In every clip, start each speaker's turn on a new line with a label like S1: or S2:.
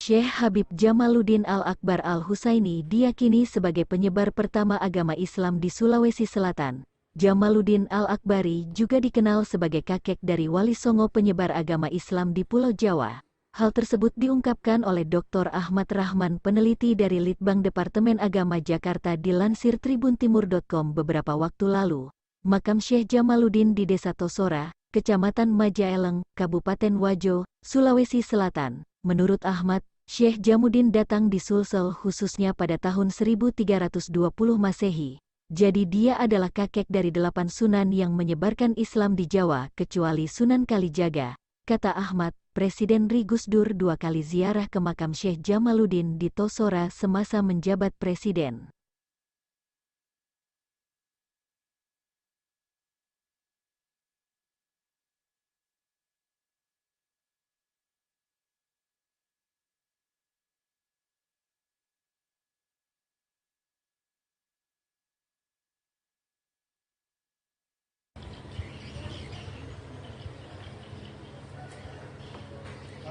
S1: Syekh Habib Jamaluddin Al-Akbar Al-Husaini diyakini sebagai penyebar pertama agama Islam di Sulawesi Selatan. Jamaluddin Al-Akbari juga dikenal sebagai kakek dari Wali Songo penyebar agama Islam di Pulau Jawa. Hal tersebut diungkapkan oleh Dr. Ahmad Rahman, peneliti dari Litbang Departemen Agama Jakarta, dilansir tribuntimur.com beberapa waktu lalu. Makam Syekh Jamaluddin di Desa Tosora, Kecamatan Majaeleng, Kabupaten Wajo, Sulawesi Selatan. Menurut Ahmad, Syekh Jamuddin datang di Sulsel khususnya pada tahun 1320 Masehi. Jadi dia adalah kakek dari 8 sunan yang menyebarkan Islam di Jawa, kecuali Sunan Kalijaga. Kata Ahmad, Presiden Ri Gus Dur 2 kali ziarah ke makam Syekh Jamaluddin di Tosora semasa menjabat presiden.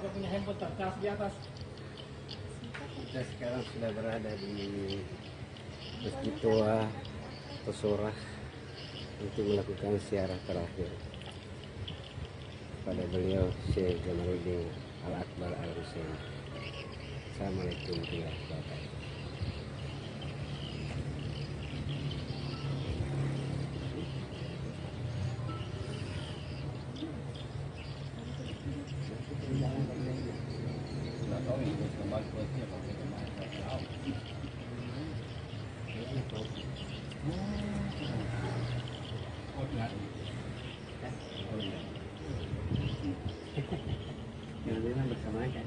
S2: Apa punya handphone tercas di atas?
S3: Kita sekarang sudah berada di Masjid Tua Tosora untuk melakukan ziarah terakhir pada beliau Syekh Jamaluddin Al-Akbar Al-Husaini. Assalamualaikum warahmatullahi wabarakatuh. Jangan bersama aja.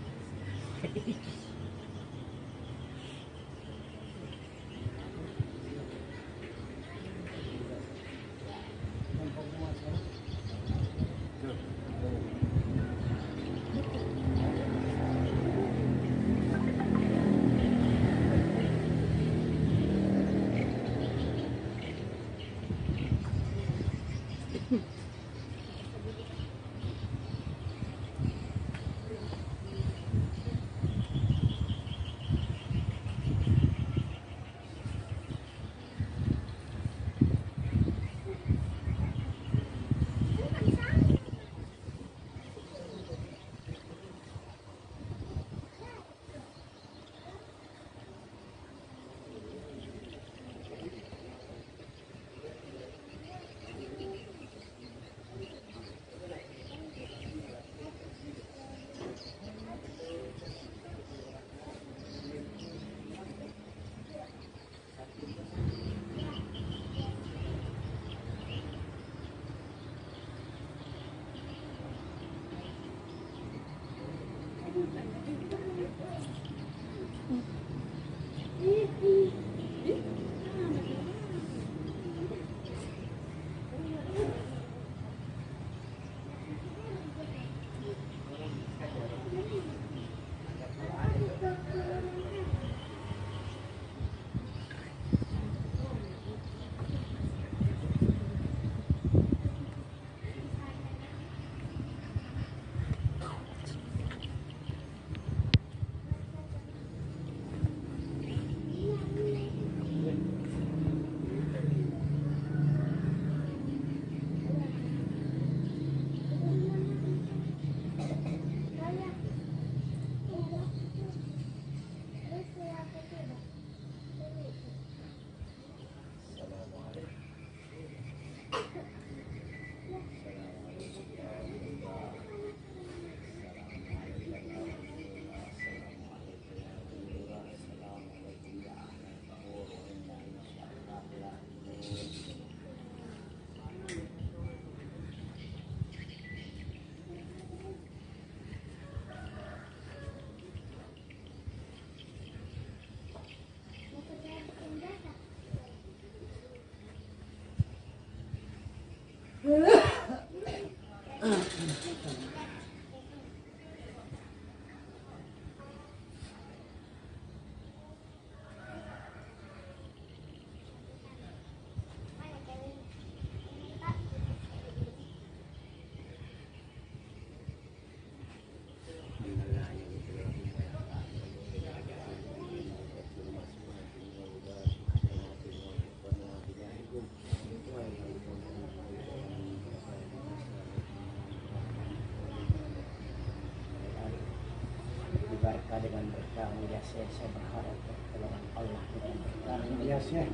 S4: berkah dengan berkah ya saya berharap pertolongan Allah dengan berkah
S2: Ya Syekh,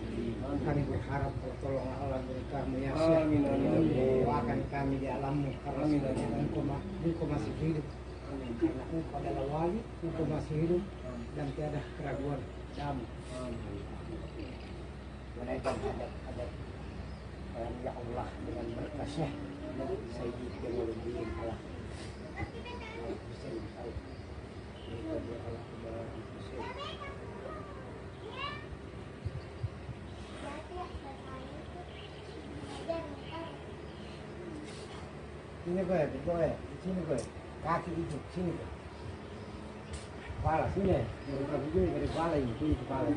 S2: kami berharap pertolongan Allah dari kamu ya Syekh.
S3: Amin, amin.
S2: Doakan kami di alammu karena engkau masih hidup. Karena engkau adalah wali, engkau masih hidup dan tiada keraguan dalam.
S4: menaikkan hadap ya Allah dengan berkah Syekh Sayyidi Jamaluddin Allah Hussein Allah
S2: Sini boy, sini boy. Kaki itu, sini boy. Kepala sini, dari kaki dari kepala ini, sini kepala.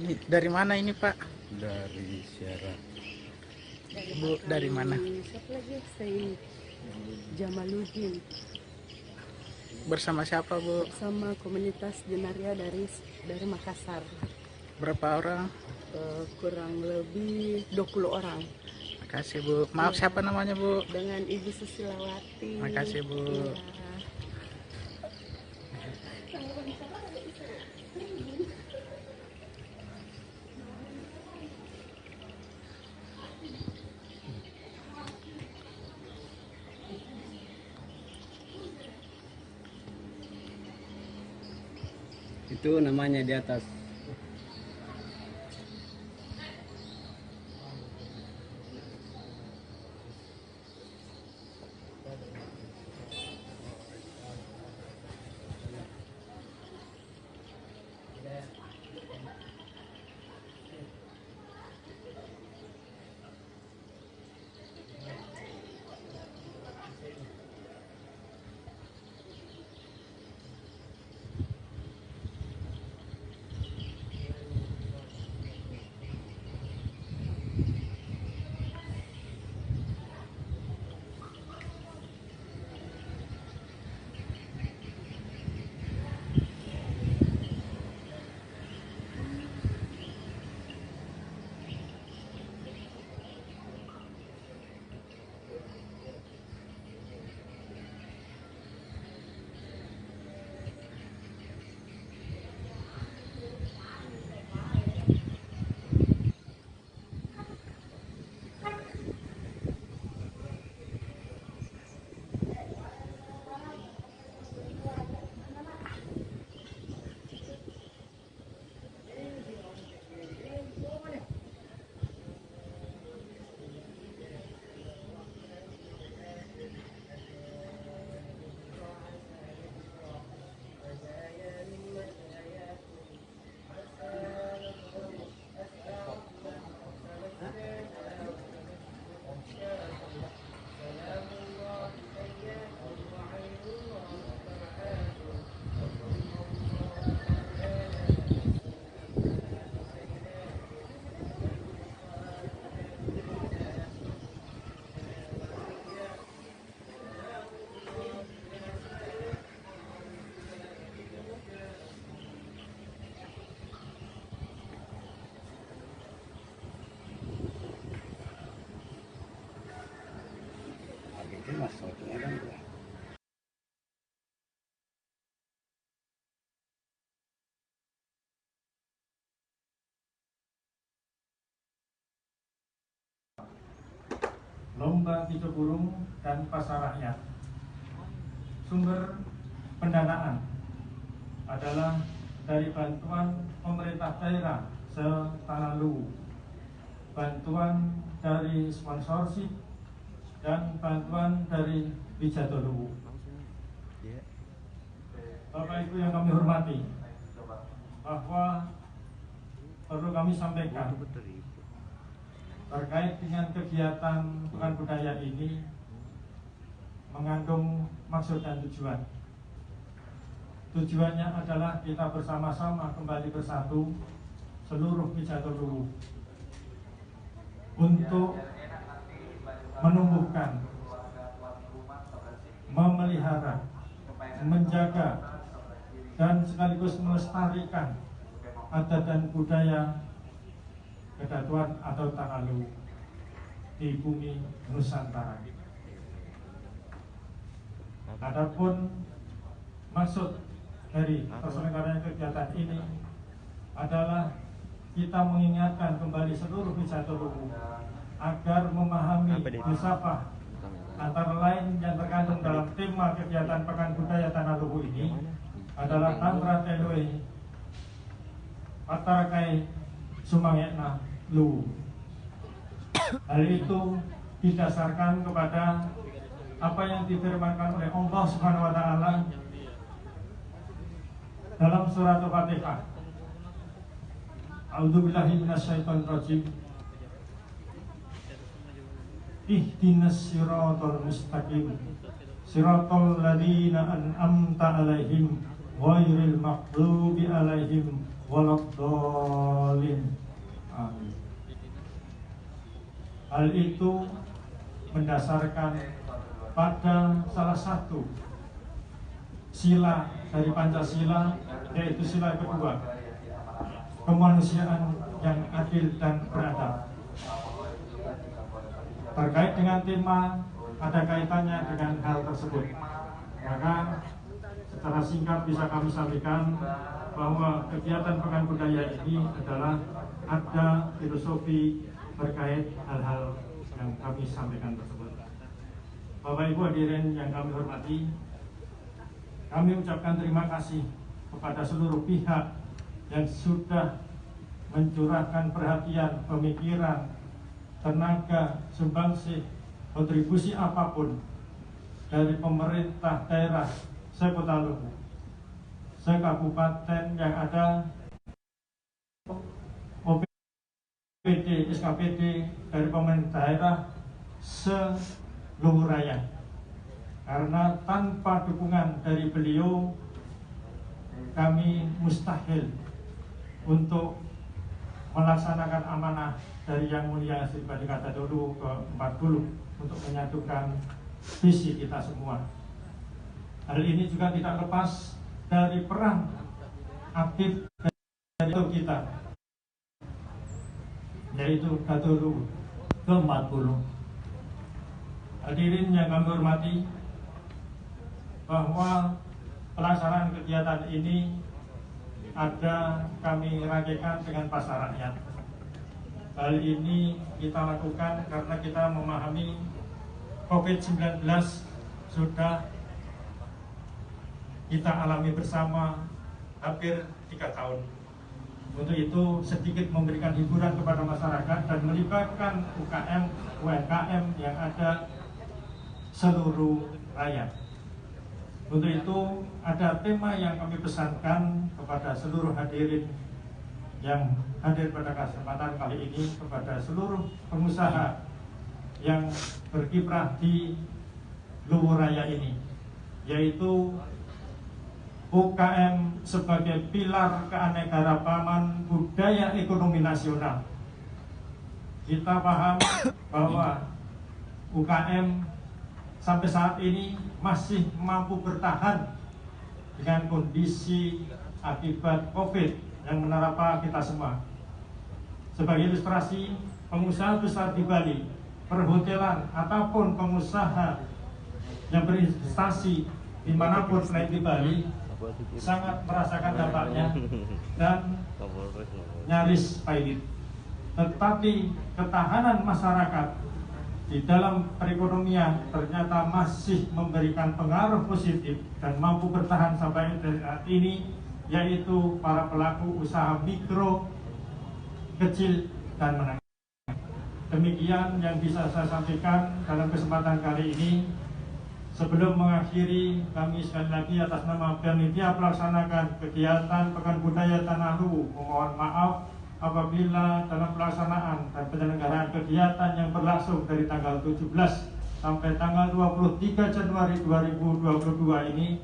S5: Ini dari mana ini Pak?
S3: Dari Sierra.
S5: Bu, dari mana?
S6: Siapa lagi? Sayyid Jamaluddin
S5: Bersama siapa Bu?
S6: sama komunitas Jenaria dari Makassar.
S5: Berapa orang?
S6: Kurang lebih 20 orang
S5: Makasih Bu. Maaf
S6: Iya.
S5: siapa namanya Bu?
S6: dengan Ibu Susilawati.
S5: Makasih, Bu.
S6: Iya.
S3: Itu namanya di atas. Itu masuknya kan.
S7: lomba hijau burung, dan pasar rakyat. Sumber pendanaan adalah dari bantuan pemerintah daerah setanah Luwu, bantuan dari sponsorship, dan bantuan dari Wijato Luwu. Bapak Ibu yang kami hormati, bahwa perlu kami sampaikan terkait dengan kegiatan Pekan Budaya ini mengandung maksud dan tujuan. Tujuannya adalah kita bersama-sama kembali bersatu seluruh Wijato Luwu untuk menumbuhkan, memelihara, menjaga, dan sekaligus melestarikan adat dan budaya Kedatuan atau Tanah Luwu di bumi Nusantara. Adapun maksud dari terselenggaranya kegiatan ini adalah kita mengingatkan kembali seluruh Wijato Luwu agar memahami filsafat antara lain yang terkandung dalam tema kegiatan Pekan Budaya Tanah Luwu ini adalah Tantra Telue Patarakai Sumangekna Luwu. Hal itu didasarkan kepada apa yang difirmankan oleh Allah Subhanahu wa taala dalam surat Al-Fatihah. A'udzubillahi minasyaitonir rajim. Ihdinas siratal mustaqim. Siratal ladzina an'amta 'alaihim ghairil maghdubi 'alaihim waladdallin. Amin. Hal itu mendasarkan pada salah satu sila dari Pancasila, yaitu sila kedua, kemanusiaan yang adil dan beradab. Terkait dengan tema, ada kaitannya dengan hal tersebut. Maka secara singkat bisa kami sampaikan bahwa kegiatan Pekan Budaya ini adalah ada filosofi terkait hal-hal yang kami sampaikan tersebut. Bapak Ibu hadirin yang kami hormati, kami ucapkan terima kasih kepada seluruh pihak yang sudah mencurahkan perhatian, pemikiran, tenaga, sumbangsih, kontribusi apapun dari pemerintah daerah Sekota Luwu, sekabupaten yang ada, OPD, SKPD dari pemerintah daerah seluruh raya. Karena tanpa dukungan dari beliau, kami mustahil untuk melaksanakan amanah dari Yang Mulia Sri Badik Luwu ke-40 untuk menyatukan visi kita semua. Hal ini juga tidak lepas dari peran aktif dari kita, yaitu Dato' Luwu ke-40. Hadirin yang kami hormati, bahwa pelaksanaan kegiatan ini ada kami rangkaikan dengan pasar rakyat. Hal ini kita lakukan karena kita memahami COVID-19 sudah kita alami bersama hampir 3 tahun. Untuk itu sedikit memberikan hiburan kepada masyarakat dan melibatkan UKM, UMKM yang ada seluruh rakyat. Untuk itu ada tema yang kami pesankan kepada seluruh hadirin yang hadir pada kesempatan kali ini, kepada seluruh pengusaha yang berkiprah di Luwu Raya ini, yaitu UKM sebagai pilar keanekaragaman budaya ekonomi nasional. Kita paham bahwa UKM sampai saat ini masih mampu bertahan dengan kondisi akibat COVID yang menerpa kita semua. Sebagai ilustrasi, pengusaha besar di Bali, perhotelan, ataupun pengusaha yang berinvestasi dimanapun selain di Bali sangat merasakan dampaknya dan nyaris pahit. Tetapi ketahanan masyarakat di dalam perekonomian ternyata masih memberikan pengaruh positif dan mampu bertahan sampai saat ini, yaitu para pelaku usaha mikro, kecil, dan menengah. Demikian yang bisa saya sampaikan dalam kesempatan kali ini. Sebelum mengakhiri, kami sekali lagi atas nama panitia pelaksanakan kegiatan Pekan Budaya Tanah Luwu memohon maaf apabila dalam pelaksanaan dan penyelenggaraan kegiatan yang berlangsung dari tanggal 17 sampai tanggal 23 Januari 2022 ini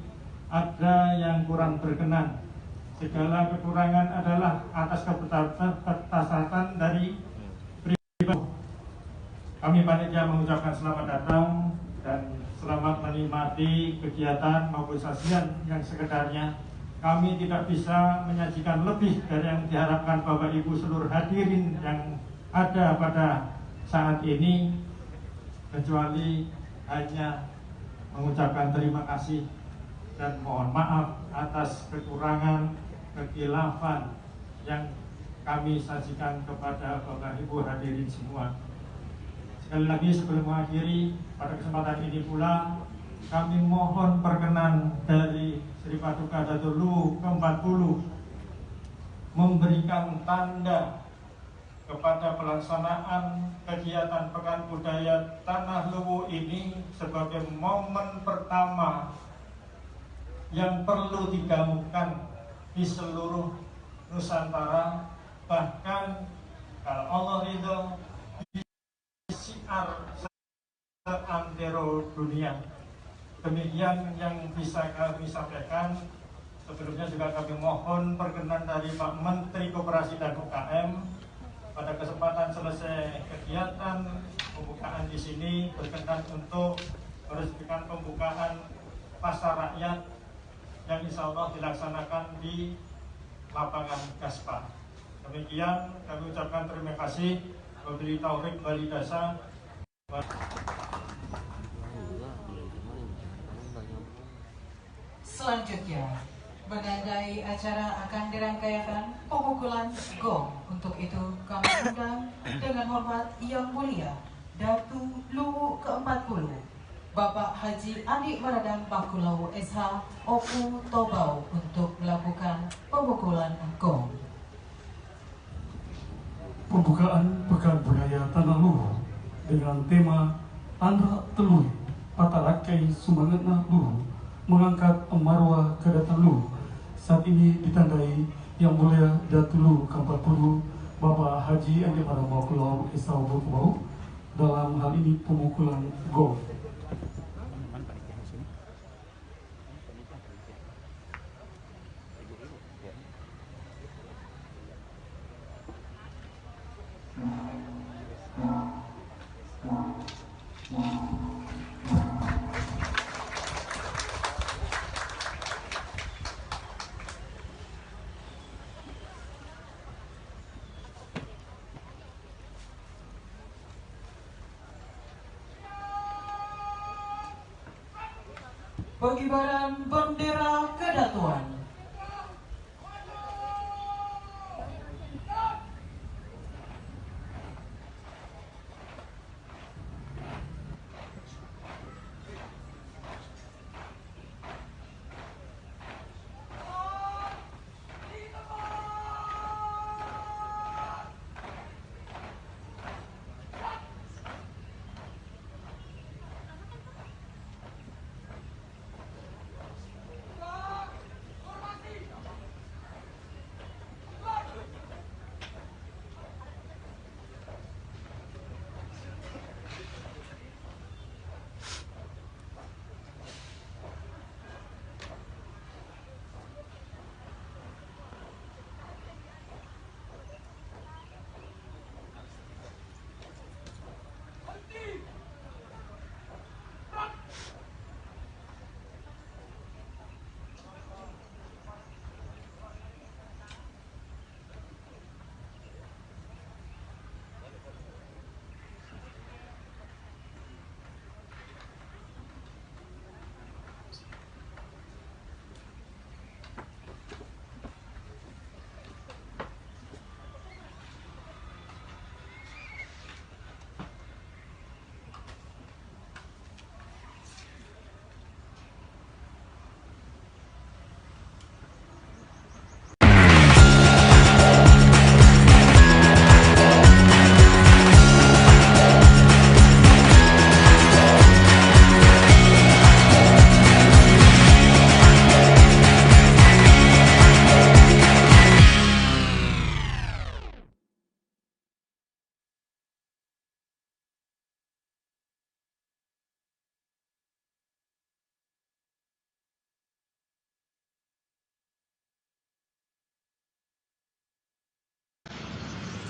S7: ada yang kurang berkenan. Segala kekurangan adalah atas keberatan dari pribadi. Kami panitia mengucapkan selamat datang dan selamat menikmati kegiatan maupun sajian yang sekedarnya. Kami tidak bisa menyajikan lebih dari yang diharapkan Bapak Ibu seluruh hadirin yang ada pada saat ini, kecuali hanya mengucapkan terima kasih dan mohon maaf atas kekurangan, kekhilafan yang kami sajikan kepada Bapak Ibu hadirin semua. Sekali lagi sebelum mengakhiri, pada kesempatan ini pula kami mohon perkenan dari Sri Paduka Datuk Luwu ke-40 memberikan tanda kepada pelaksanaan kegiatan Pekan Budaya Tanah Luwu ini sebagai momen pertama yang perlu digaungkan di seluruh Nusantara, bahkan kalau Allah ridho siar seantero dunia. Demikian yang bisa kami sampaikan. Sebelumnya juga kami mohon perkenan dari Pak Menteri Koperasi dan UKM pada kesempatan selesai kegiatan pembukaan di sini berkenan untuk meresmikan pembukaan pasar rakyat yang insya Allah dilaksanakan di lapangan Gaspar. Demikian kami ucapkan terima kasih. Wabillahi taufiq wal hidayah.
S8: Selanjutnya, menandai acara akan dirangkaikan pemukulan gong. Untuk itu kami undang dengan hormat Yang Mulia Datu Luwu ke-40 Bapak Haji Andi Maradang Bakulau SH Oku Tobau untuk melakukan pemukulan gong.
S9: Pembukaan Pekan Budaya Tanah Luwu dengan tema Andra Telui Patarakai Sumangetna Luwu mengangkat marwah kedatangan Luwu saat ini ditandai Yang Mulia Datu Luwu ke-40 Bapak Haji Andi Maradang Bakulau SH Oku Tobau dalam hal ini pemukulan gong.
S8: Pengibaran bendera kedatuan.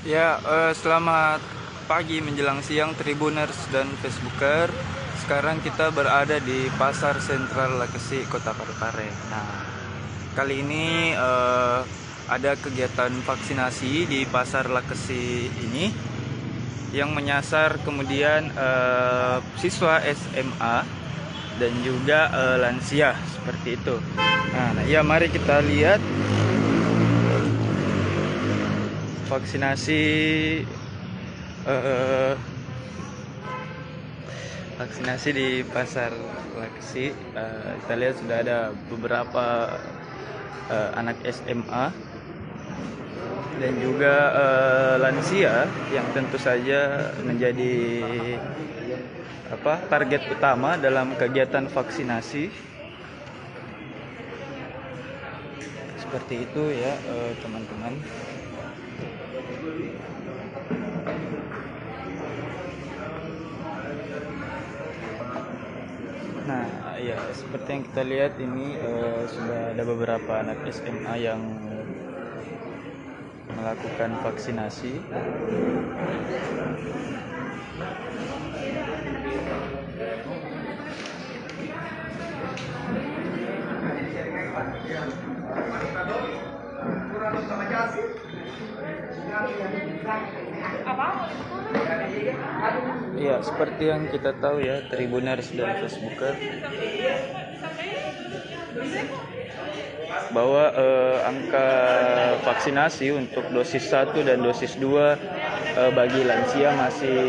S10: Ya, selamat pagi menjelang siang Tribuners dan Facebooker. Sekarang kita berada di Pasar Sentral Lakesi, Kota Parepare. Nah, kali ini ada kegiatan vaksinasi di Pasar Lakesi ini yang menyasar kemudian siswa SMA dan juga lansia seperti itu. Nah, ya mari kita lihat vaksinasi di Pasar Lakesi. Kita lihat sudah ada beberapa anak SMA dan juga lansia yang tentu saja menjadi target utama dalam kegiatan vaksinasi. Seperti itu ya teman-teman. Nah, ya seperti yang kita lihat ini sudah ada beberapa anak SMA yang melakukan vaksinasi. Ya, seperti yang kita tahu ya, Tribuners dan Facebooker, bahwa angka vaksinasi untuk dosis 1 dan dosis 2 bagi lansia masih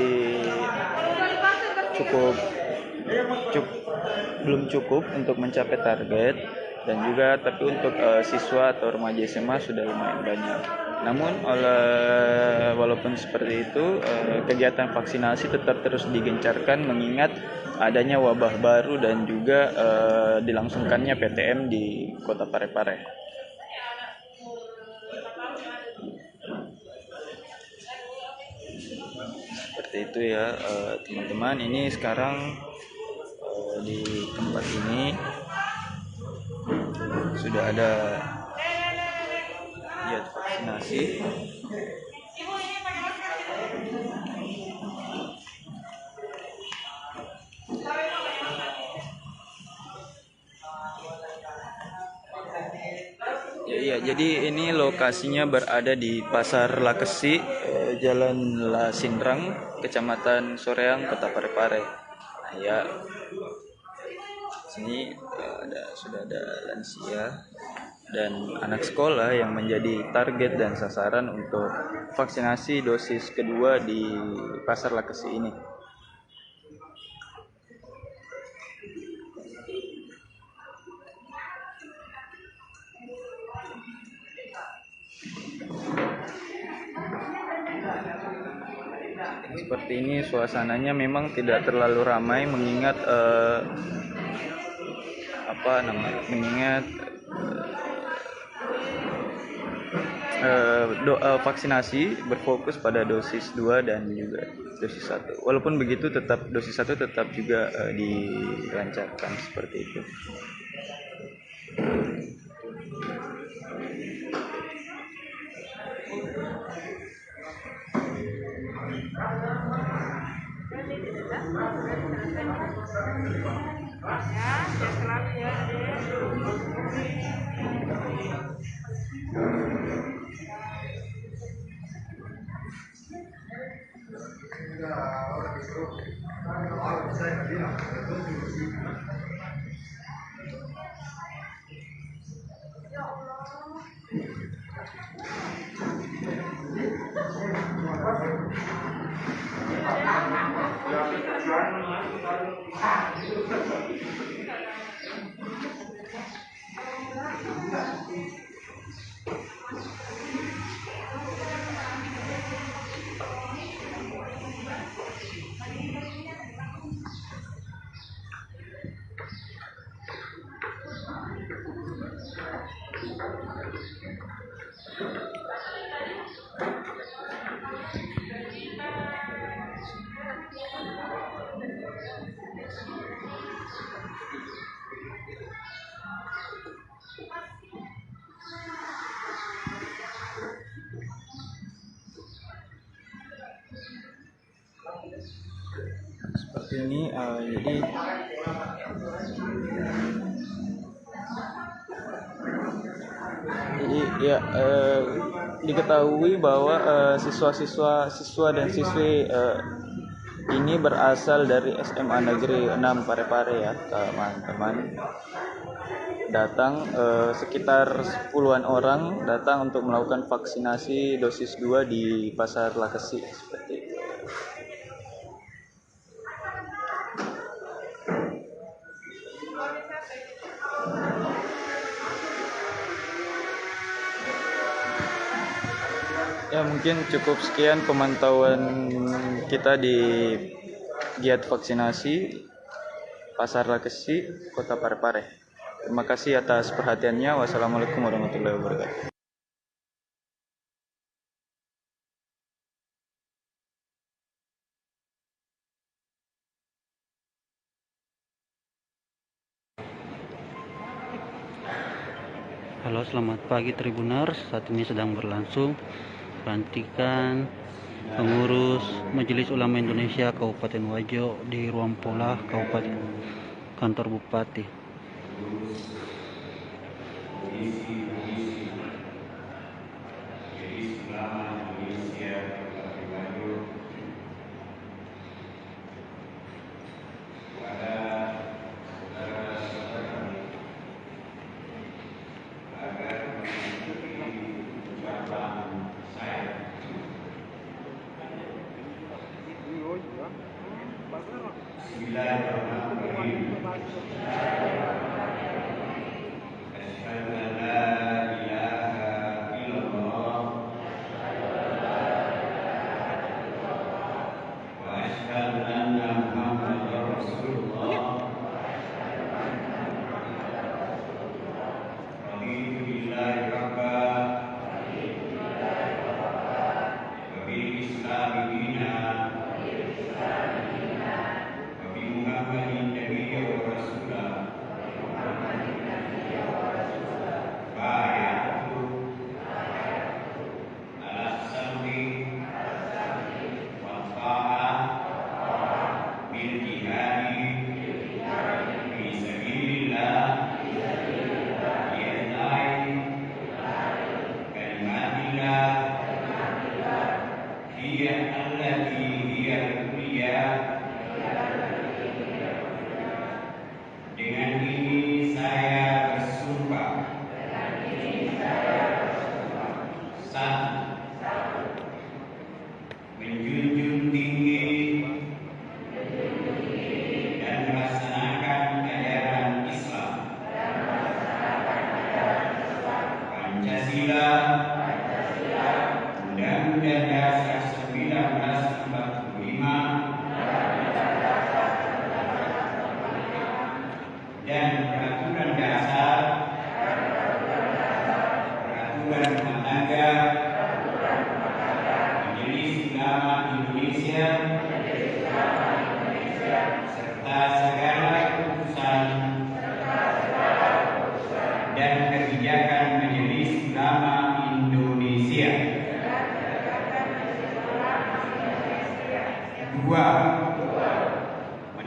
S10: belum cukup untuk mencapai target, dan juga tapi untuk siswa atau remaja SMA sudah lumayan banyak. Namun walaupun seperti itu, kegiatan vaksinasi tetap terus digencarkan mengingat adanya wabah baru dan juga dilangsungkannya PTM di Kota Parepare. Seperti itu ya teman-teman. Ini sekarang di tempat ini sudah ada giat vaksinasi. Ya, jadi ini lokasinya berada di Pasar Lakesi, Jalan Lasinrang, Kecamatan Soreang, Kota Parepare. Nah, ya, sini sudah ada lansia dan anak sekolah yang menjadi target dan sasaran untuk vaksinasi dosis kedua di Pasar Lakesi ini. Seperti ini suasananya, memang tidak terlalu ramai mengingat vaksinasi berfokus pada dosis 2 dan juga dosis 1. Walaupun begitu, tetap dosis 1 tetap juga dilancarkan seperti itu. seperti ini. Jadi ya, diketahui bahwa siswa dan siswi ini berasal dari SMA Negeri 6 Parepare ya teman-teman. Datang sekitar 10-an orang datang untuk melakukan vaksinasi dosis 2 di Pasar Lakesi seperti itu. Ya, mungkin cukup sekian pemantauan kita di giat vaksinasi Pasar Lakesi, Kota Parepare. Terima kasih atas perhatiannya. Wassalamualaikum warahmatullahi wabarakatuh.
S11: Halo, selamat pagi Tribuners. Saat ini sedang berlangsung pelantikan pengurus Majelis Ulama Indonesia Kabupaten Wajo di Ruang Pola Kabupaten Kantor Bupati.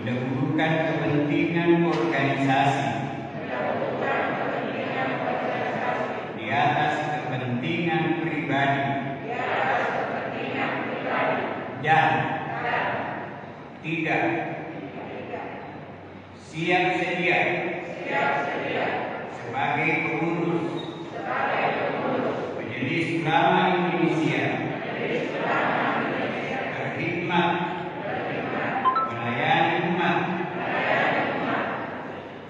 S12: Mendahulukan kepentingan organisasi di atas kepentingan pribadi dan tidak siap sedia sebagai pengurus Majelis Ulama Indonesia berkhidmat melayani umat.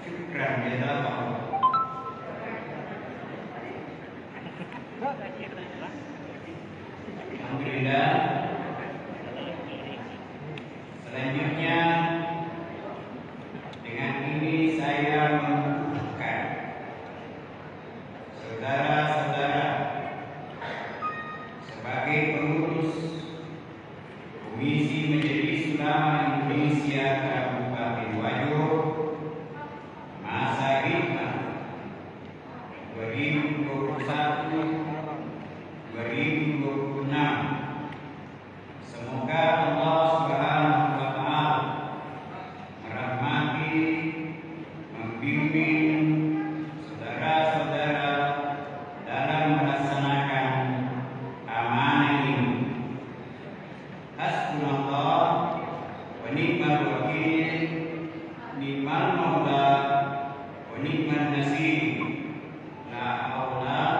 S12: Syukran jazakallah. Alhamdulillah. Selanjutnya dengan ini saya mengukuhkan saudara-saudara ni'mal wakil, ni'mal maula, wa ni'man nasir. La haula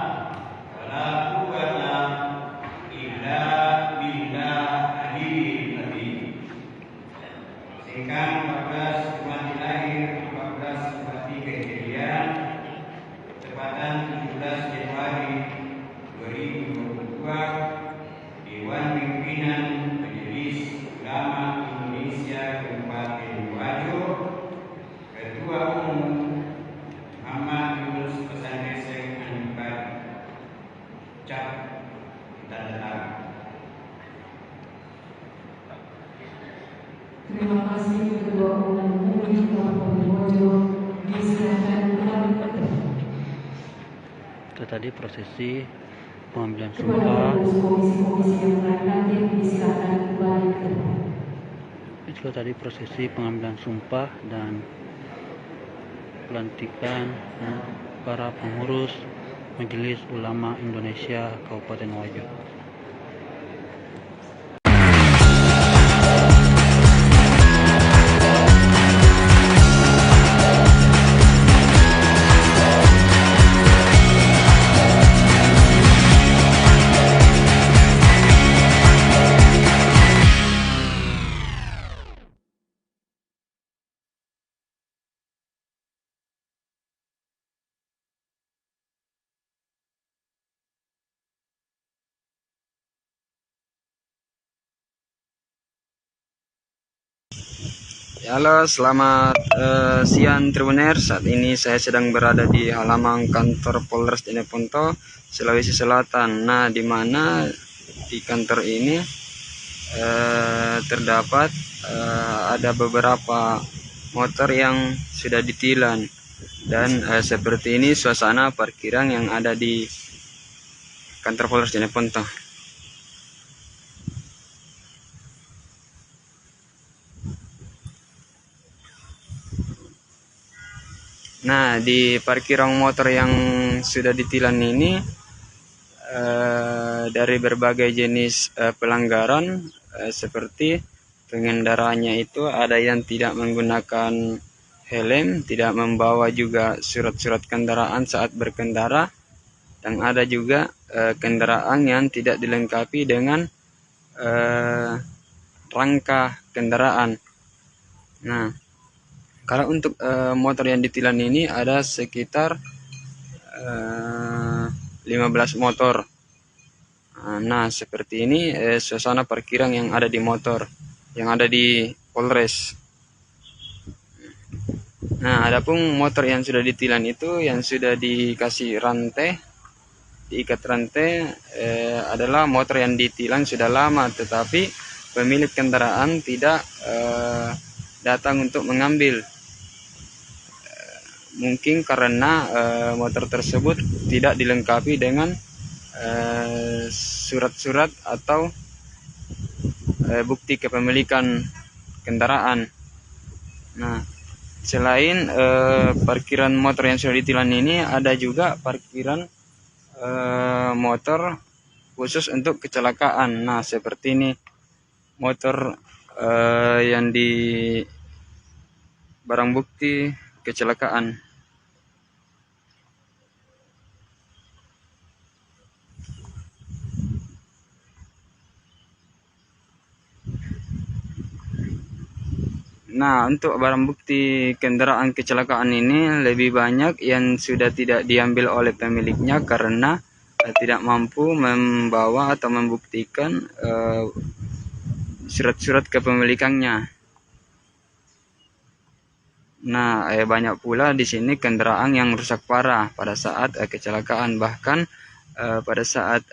S12: wa la quwwata illa billah aliyyil azim. Singkat 14 Jumat lahir 1443 Hijriah, tepatan 17 Januari 2022, Dewan Pimpinan Majelis Ulama Indonesia Kabupaten Wajo, Ketua Umum Muhammad Yunus Pesantren Syekh Anbar, Cap Datang.
S13: Terima kasih Ketua Umum MUI Kabupaten Wajo. Disilakan kembali ke tempat.
S11: Itu tadi prosesi pengambilan
S13: Kepada
S11: sumpah.
S13: pengurus komisi-komisi yang lain nanti disilakan kembali ke tempat.
S11: Itu tadi prosesi pengambilan sumpah dan pelantikan para pengurus Majelis Ulama Indonesia Kabupaten Wajo.
S10: Halo, selamat siang Tribuners. Saat ini saya sedang berada di halaman kantor Polres Jeneponto, Sulawesi Selatan. Nah, di mana di kantor ini terdapat ada beberapa motor yang sudah ditilang, dan seperti ini suasana parkiran yang ada di kantor Polres Jeneponto. Nah, di parkiran motor yang sudah ditilang ini dari berbagai jenis pelanggaran, seperti pengendaraannya itu ada yang tidak menggunakan helm, tidak membawa juga surat-surat kendaraan saat berkendara, dan ada juga kendaraan yang tidak dilengkapi dengan rangka kendaraan. Nah, kalau untuk motor yang ditilang ini ada sekitar 15 motor. Nah, seperti ini suasana parkiran yang ada di motor, yang ada di Polres. Nah, adapun motor yang sudah ditilang itu yang sudah dikasih rantai, diikat rantai, adalah motor yang ditilang sudah lama, tetapi pemilik kendaraan tidak datang untuk mengambil. Mungkin karena motor tersebut tidak dilengkapi dengan surat-surat atau bukti kepemilikan kendaraan. Nah, selain parkiran motor yang sudah ditilang ini, ada juga parkiran motor khusus untuk kecelakaan. Nah, seperti ini motor yang di barang bukti kecelakaan. Nah, untuk barang bukti kendaraan kecelakaan ini lebih banyak yang sudah tidak diambil oleh pemiliknya karena tidak mampu membawa atau membuktikan surat-surat kepemilikannya. Nah, banyak pula di sini kendaraan yang rusak parah pada saat kecelakaan. Bahkan pada saat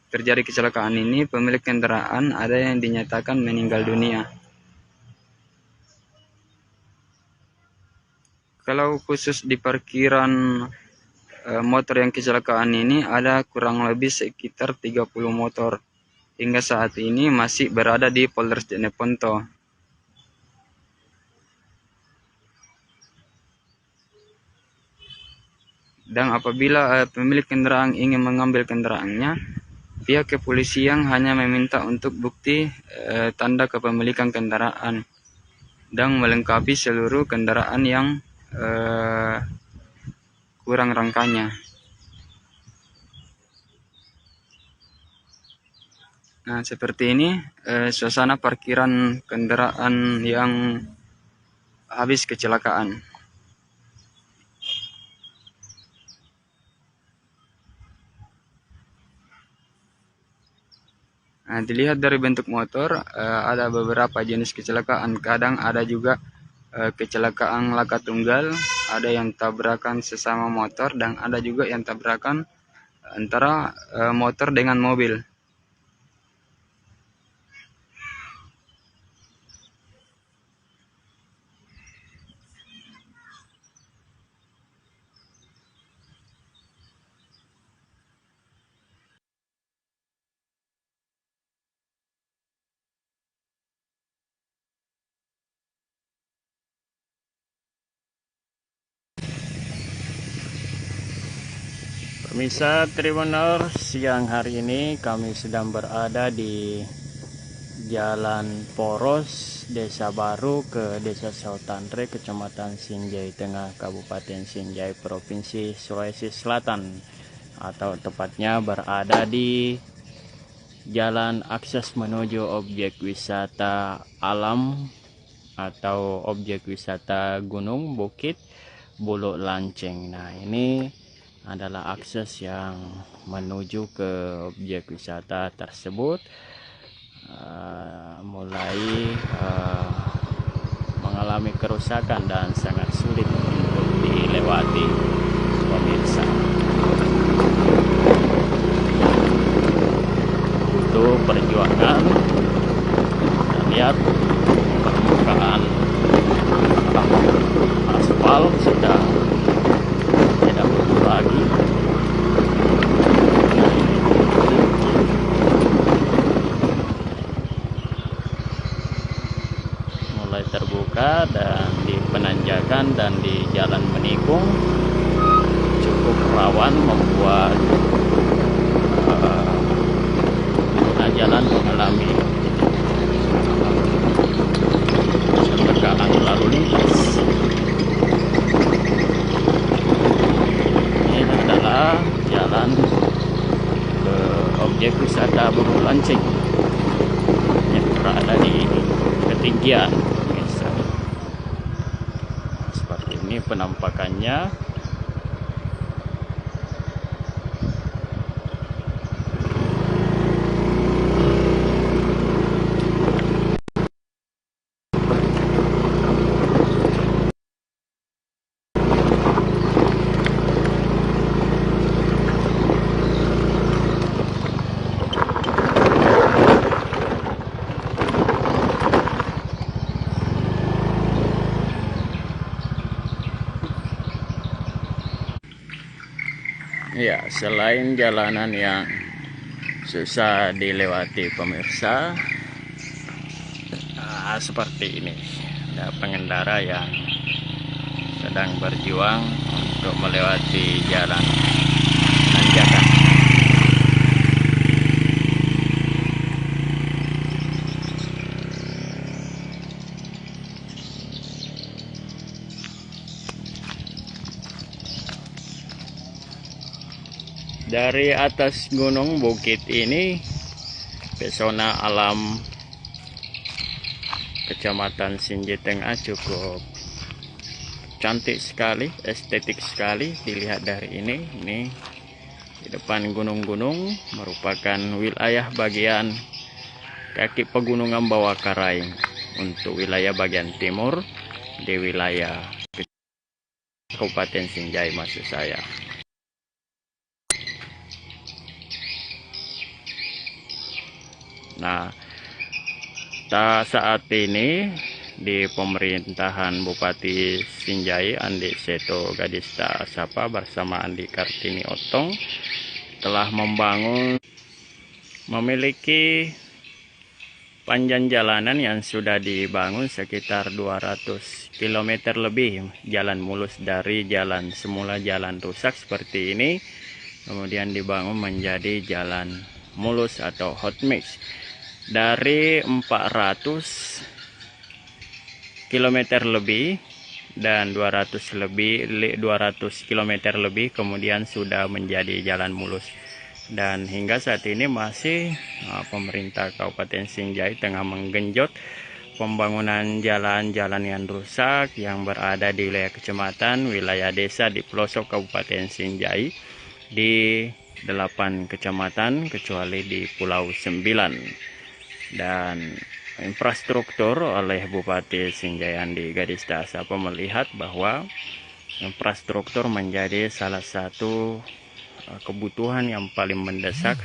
S10: terjadi kecelakaan ini, pemilik kendaraan ada yang dinyatakan meninggal dunia. Kalau khusus di parkiran motor yang kecelakaan ini, ada kurang lebih sekitar 30 motor. Hingga saat ini masih berada di Polres Jeneponto. Dan apabila pemilik kendaraan ingin mengambil kendaraannya, pihak kepolisian hanya meminta untuk bukti tanda kepemilikan kendaraan. dan melengkapi seluruh kendaraan yang kurang rangkanya. Nah, seperti ini suasana parkiran kendaraan yang habis kecelakaan. Nah, dilihat dari bentuk motor, ada beberapa jenis kecelakaan. Kadang ada juga kecelakaan laka tunggal, ada yang tabrakan sesama motor, dan ada juga yang tabrakan antara motor dengan mobil.
S11: Pemirsa Tribuners, siang hari ini kami sedang berada di Jalan Poros, Desa Baru ke Desa Sautanre, Kecamatan Sinjai Tengah, Kabupaten Sinjai, Provinsi Sulawesi Selatan, atau tepatnya berada di jalan akses menuju objek wisata alam atau objek wisata Gunung Bukit Bulu Lanceng. Nah, ini adalah akses yang menuju ke objek wisata tersebut. Mulai mengalami kerusakan dan sangat sulit untuk dilewati, pemirsa. Butuh perjuangan. Kita lihat permukaan aspal sudah tidak utuh lagi. Mulai terbuka, dan di penanjakan dan di jalan menikung cukup rawan, membuat pengguna jalan mengalami ketergangan lalu lintas. Ini adalah jalan ke objek wisata Bulu Lanceng yang berada di ketinggian. Seperti ini penampakannya. Ya, selain jalanan yang susah dilewati, pemirsa, seperti ini ada pengendara yang sedang berjuang untuk melewati jalan nanjakan. Dari atas gunung bukit ini, pesona alam Kecamatan Sinjai Tengah cukup cantik sekali, estetik sekali dilihat dari ini. Ini di depan gunung-gunung merupakan wilayah bagian kaki pegunungan Bawah Karaing untuk wilayah bagian timur di wilayah Kabupaten Sinjai, maksud saya. Nah, saat ini di pemerintahan Bupati Sinjai Andi Seto Gadista Sapa bersama Andi Kartini Otong telah memiliki panjang jalanan yang sudah dibangun sekitar 200 km lebih, jalan mulus dari jalan semula jalan rusak seperti ini, kemudian dibangun menjadi jalan mulus atau hot mix. Dari 400
S14: km lebih dan 200 km lebih kemudian sudah menjadi jalan mulus. Dan hingga saat ini masih pemerintah Kabupaten Sinjai tengah menggenjot pembangunan jalan-jalan yang rusak yang berada di wilayah kecamatan, wilayah desa di pelosok Kabupaten Sinjai di 8 kecamatan kecuali di Pulau 9. Dan infrastruktur oleh Bupati Sinjai Andi Gadis Dasapa melihat bahwa infrastruktur menjadi salah satu kebutuhan yang paling mendesak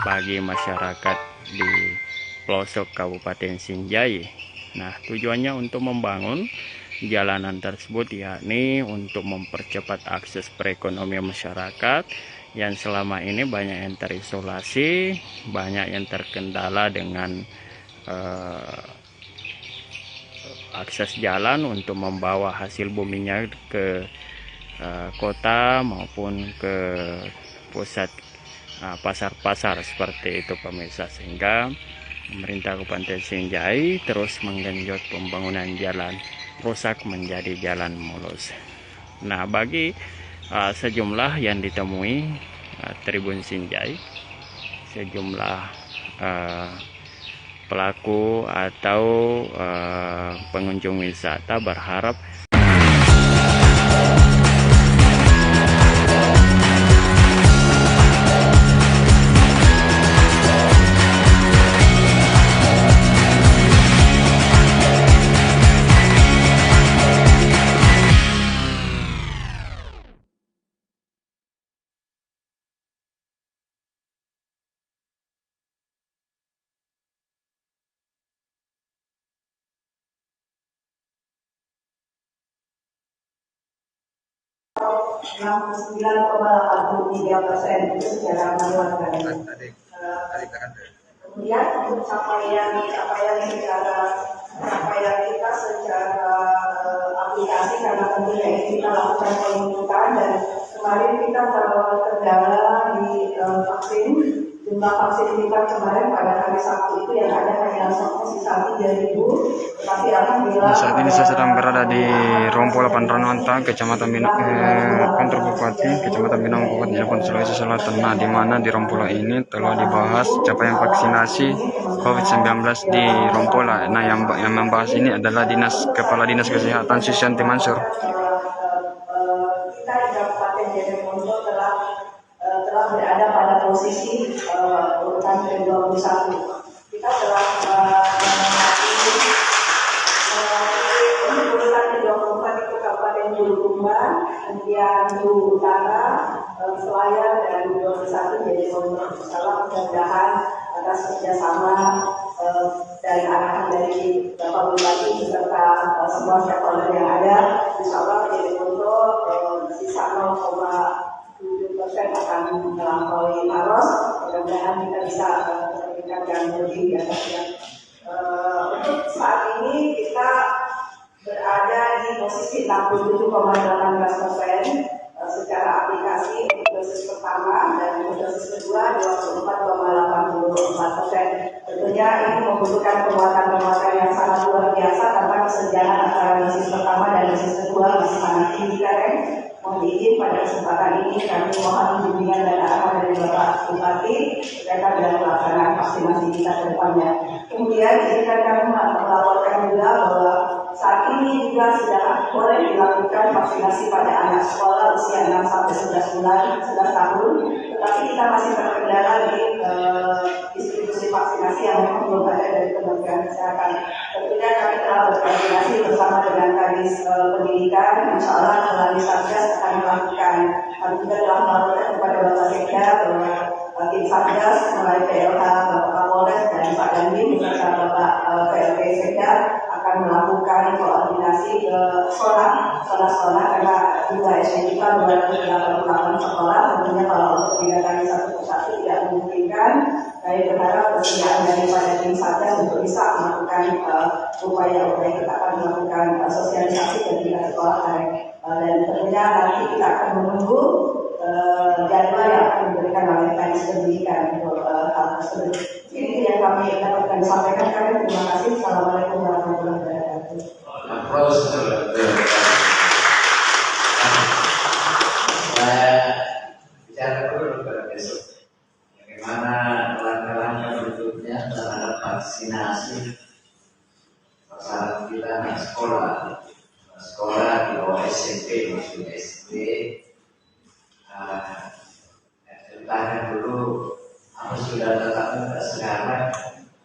S14: bagi masyarakat di pelosok Kabupaten Sinjai. Nah, tujuannya untuk membangun jalanan tersebut yakni untuk mempercepat akses perekonomian masyarakat yang selama ini banyak yang terisolasi, banyak yang terkendala dengan akses jalan untuk membawa hasil buminya ke kota maupun ke pusat pasar-pasar seperti itu pemirsa, sehingga pemerintah Kabupaten Sinjai terus menggenjot pembangunan jalan rusak menjadi jalan mulus. Nah, bagi sejumlah yang ditemui Tribun Sinjai, sejumlah pelaku atau pengunjung wisata berharap
S15: yang 9,83% itu secara manual. Kemudian untuk capaian kita secara aplikasi, karena tentunya ini kita lakukan penuntutan dan kemarin kita terkendala di vaksin. Jumlah vaksin kita kemarin pada hari Sabtu itu yang ada hanya sisa 3.000, tapi alhamdulillah.
S16: Saat ini saya sedang berada di Rompola Panranwanta, Kecamatan Kantor Bupati, Kecamatan Binang, Kabupaten Cirebon, Sulawesi Selatan. Nah, di mana di Rompola ini telah dibahas capaian vaksinasi COVID-19 di Rompola. Nah, yang membahas ini adalah Kepala Dinas Kesehatan Susianti Mansur.
S15: Kita di Kabupaten Cirebon telah berada pada posisi urutan ke-21. Kita telah untuk urutan ke-24 itu Kabupaten Bulukumba, kemudian Bulu Utara, Selayar, dan 21 jadi Insyaallah mudah-mudahan atas kerjasama dari arahan dari Bapak Bupati beserta semua stakeholder yang ada, Insyaallah jadi untuk sisa 0,7% akan melampaui Maros. Mudah-mudahan kita bisa meningkatkan lebih di atasnya. Untuk saat ini kita berada di posisi 67,18% secara aplikasi dosis pertama, dan dosis kedua 24,84%. Tentunya ini membutuhkan penguatan yang sangat luar biasa karena kesediaan antara dosis pertama dan dosis kedua masih sangat tinggi. Mohon izin pada kesempatan ini kami mohon bimbingan dan arahan dari Bapak Bupati berkaitan dengan pelaksanaan vaksinasi kita ke depannya. Kemudian izinkan kami melaporkan juga bahwa saat ini juga sudah boleh dilakukan vaksinasi pada anak sekolah usia 6 sampai 11 tahun, tetapi kita masih terkendala di distribusi vaksinasi yang memang belum ada dari Kementerian Kesehatan. Tentunya kami telah berkoordinasi bersama dengan Kadis Pendidikan, Insyaallah melalui Satgas akan melakukan. Kami juga telah melaporkan kepada Bapak Sekda bahwa tim Satgas melalui PLH Bapak Kapolres dan Pak Dandim beserta Bapak PLT Sekda akan melakukan koordinasi ke sekolah karena jumlah SD kita 288 sekolah. Tentunya kalau untuk didatangi satu persatu tidak memungkinkan. Kami berharap persediaan daripada tim Satgas untuk bisa melakukan upaya-upaya. Kita akan melakukan sosialisasi ke tingkat sekolah dan tentunya nanti kita akan menunggu jadwal yang akan diberikan oleh Kadis Pendidikan untuk hal tersebut. Ini yang kami dapatkan sampaikan. Terima kasih. Assalamualaikum warahmatullahi wabarakatuh.
S12: Saya bicara dulu pada besok bagaimana langkah-langkah berikutnya terhadap vaksinasi sasaran kita anak sekolah di bawah SMP maupun SD. Tanya dulu apa sudah tetap muka sekarang,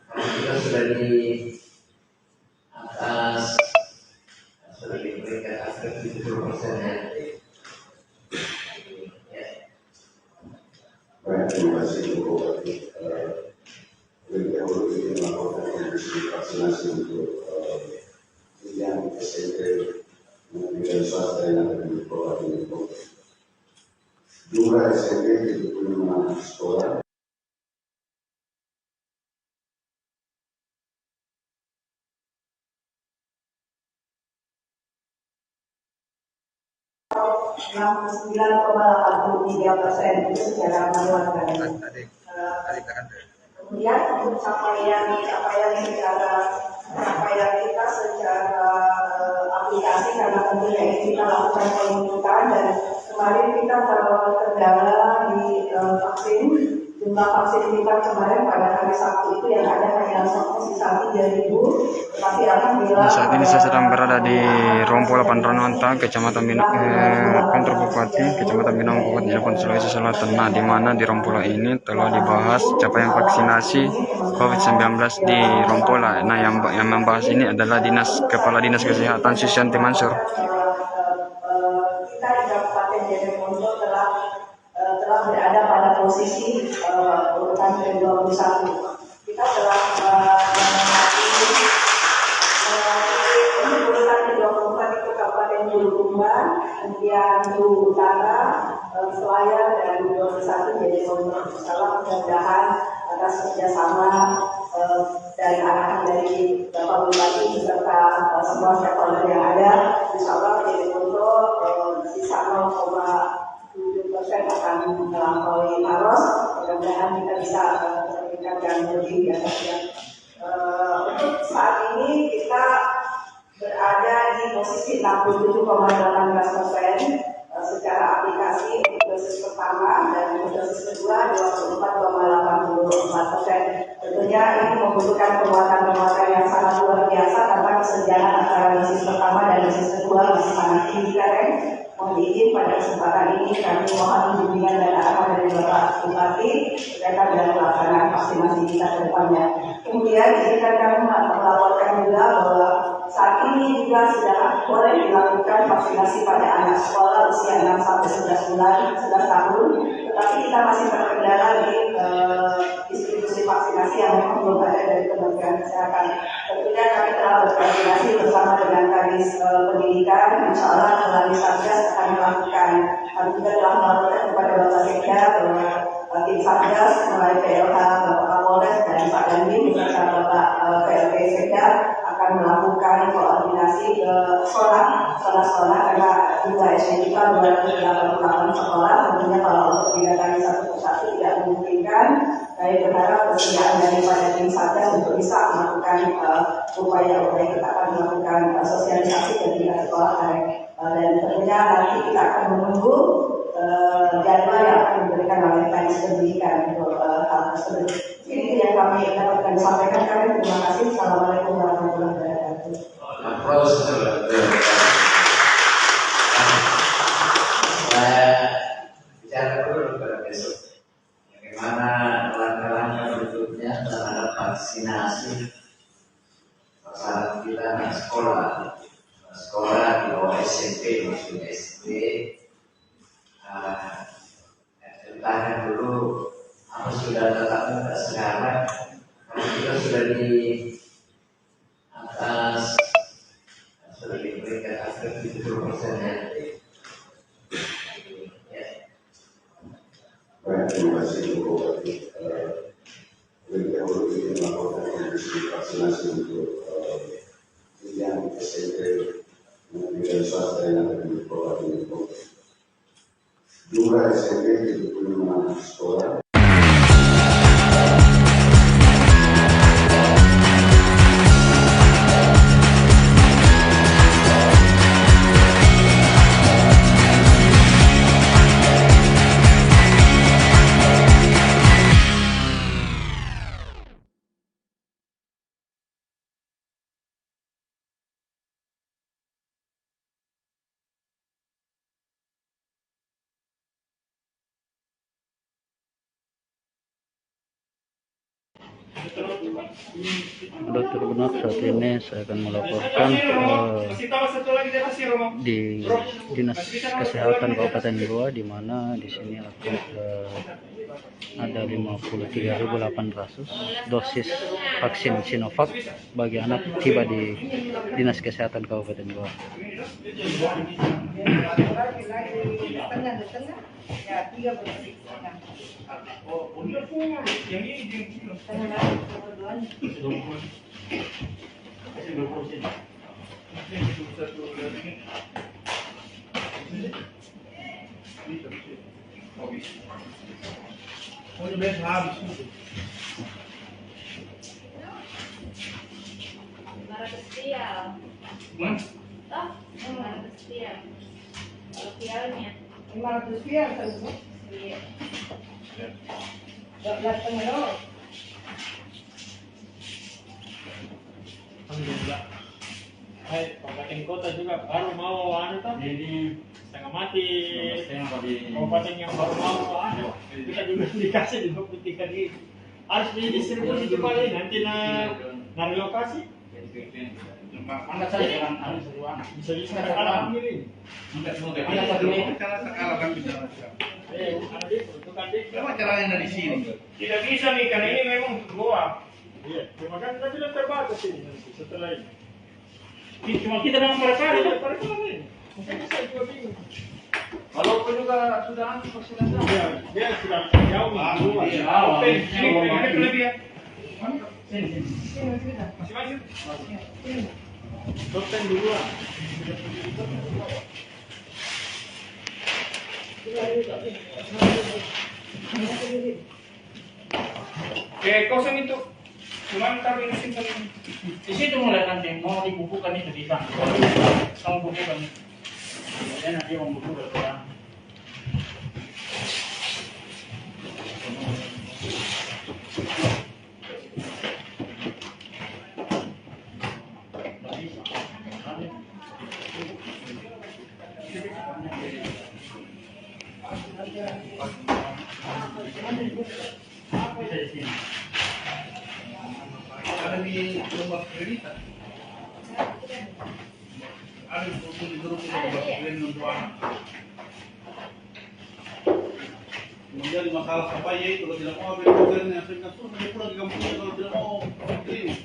S12: karena kita sudah di atas, sudah diberikan aspek 70% ya.
S17: Baik, terima kasih Bu Bupati. Lebih dahulu kita melakukan kontribusi vaksinasi untuk yang SMP dan swasta yang ada di Kabupaten Depok. Jumlah SMP 75 sekolah.
S15: Yang 9,83% itu secara manual. Kemudian untuk capaian kita secara aplikasi, karena tentunya ini kita lakukan penunjukan dan kemarin kita terkendala di vaksin. Jumlah vaksin kita kemarin pada hari Sabtu itu yang ada hanya sisa 3.000, tapi alhamdulillah.
S16: Saat ini saya sedang berada di Rompo 8 Ranwanta, Kecamatan Kantor Bupati, Kecamatan Minang, Kabupaten Cirebon, Sulawesi Selatan. Nah, di mana di Rompola ini telah dibahas capaian vaksinasi COVID-19 di Rompola. Nah, yang membahas ini adalah Kepala Dinas Kesehatan Susianti Mansur.
S15: Kita di Kabupaten Jeneponto telah berada pada posisi urutan ke-21. Kita telah untuk urutan ke-24 itu Kabupaten Bulukumba, kemudian Bulu Utara, Selayar, dan 21 Jeneponto. Insyaallah mudah-mudahan atas kerjasama dari arahan dari Bapak Bupati beserta semua stakeholder yang ada, insyaallah Jeneponto sisa 0,7% akan melampaui Maros. Mudah-mudahan kita bisa meningkatkan lebih di atasnya. Untuk saat ini kita berada di posisi 67,18% secara aplikasi untuk dosis pertama, dan untuk dosis kedua 24,84%. Tentunya ini membutuhkan penguatan yang sangat luar biasa karena kesediaan antara dosis pertama dan dosis kedua masih sangat tinggi kan. Mohon izin pada kesempatan ini kami mohon bimbingan dan arahan dari Bapak Bupati berkaitan dengan pelaksanaan vaksinasi kita ke depannya. Kemudian izinkan kami melaporkan juga bahwa saat ini juga sudah boleh dilakukan vaksinasi pada anak sekolah usia 6 sampai 11 tahun, tetapi kita masih terkendala di distribusi vaksinasi yang memang belum ada dari Kementerian Kesehatan. Tentunya kami telah berkoordinasi bersama dengan Kadis Pendidikan, insya Allah melalui Satgas akan melakukan. Kami juga telah melaporkan kepada Bapak Sekda bahwa tim Satgas melalui PLH Bapak Kapolres dan Pak Dandim beserta Bapak PLT Sekda akan melakukan koordinasi ke sekolah karena jumlah SD kita 288 sekolah. Tentunya kalau untuk didatangi satu persatu tidak memungkinkan. Saya berharap persediaan daripada tim Satgas untuk bisa melakukan upaya-upaya. Kita akan melakukan sosialisasi ke tingkat sekolah dan tentunya nanti kita akan menunggu jadwal yang akan diberikan oleh Kadis Pendidikan untuk hal tersebut. Ini yang kami dapatkan sampaikan. Kami terima kasih. Assalamualaikum warahmatullahi wabarakatuh.
S12: Saya bicara dulu pada besok bagaimana langkah-langkah berikutnya terhadap vaksinasi sasaran kita anak sekolah di bawah SMP maupun SD. Tanya dulu apa sudah tetap muka sekarang, karena kita sudah di atas, sudah diberikan aspek 70% ya.
S17: Baik, terima kasih Bu Bupati. Lebih dahulu kita melakukan kontribusi vaksinasi untuk yang SMP dan swasta yang ada di Kabupaten Depok. Jumlah SMP 75 sekolah.
S11: Dokter benar, saat ini saya akan melaporkan di Dinas Kesehatan Kabupaten Goa, di mana di sini ada 53.800 dosis vaksin Sinovac bagi anak tiba di Dinas Kesehatan Kabupaten Goa.
S7: Alhamdulillah. Hai, Kabupaten Kota juga baru mau ini setengah mati. Kabupaten yang baru mau kita juga dikasih di 23 di harus didistribusi kembali nanti relokasi. Mana saya jangan bisa kalah pilih. Caranya dari sini. Tidak bisa nih karena ini memang untuk Goa. Iya, cuma kan kita bilang terbatas ini nanti setelah ini. Cuma kita dengan mereka ini. Makanya saya juga bingung. Walaupun juga sudah anti vaksinasi. Iya, dia sudah jauh. Ini kelebihan. Sini. Masih. Dokter duluan. Oke, kosong itu. Cuman taruh ini simpan di situ mulai nanti mau dibukukan itu di sana. Kamu bukukan itu. Dan nanti mau buku ya. Bisa di sini. Ada di lomba kredita. Ada di grup lomba kredit untuk anak. Menjadi masalah apa ya itu kalau tidak mau ambil kredit yang saya kasih saya pulang di kampungnya kalau tidak mau kredit.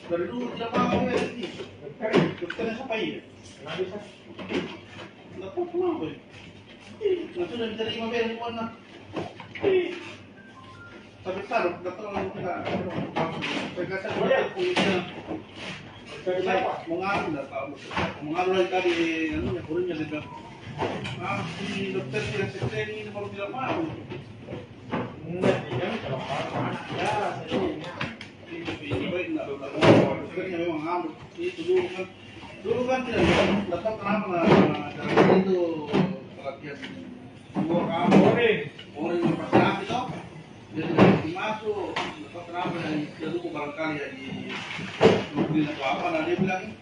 S7: Dari dulu tidak mau ambil ini. Kreditnya siapa ya? Nggak bisa. Nggak tahu kenapa ya. Nggak sudah diterima bayar di mana. Tapi taruh, nggak terlalu tidak. Saya punya mengaruh nggak tahu. Mengaruh lagi tadi, kurinya juga. Si dokter tidak sesuai ini kalau tidak mau. Ini baik nggak mau. Sebenarnya memang mengaruh. Itu dulu kan tidak tahu kenapa cara itu pelatihan semua kamu. Orang yang vaksinasi toh. Dia tidak masuk, kenapa dia lupa barangkali ya di mobil atau apa, nah dia bilang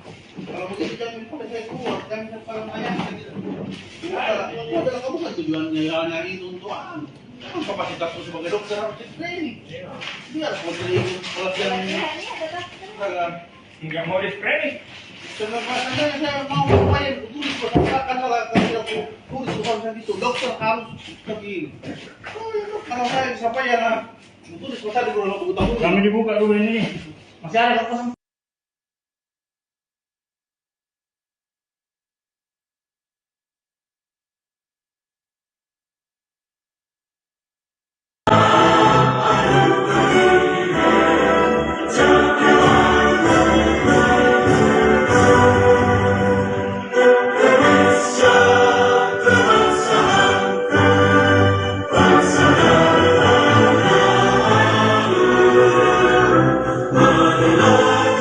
S7: kalau begitu jangan pada saya keluar, jangan pada melayani udah kamu kan tujuannya nyari itu untuk apa? Kan kapasitas sebagai dokter harus training. Dia harus mau pelatihan ini. Enggak mau di training. Kenapa saya mau upaya tulis perkataan kalau tidak tulis bukan itu dokter harus begini. Kalau saya siapa ya tulis kota di ruang tahu. Kami dibuka dulu ini. Masih ada kosong.
S18: Marilah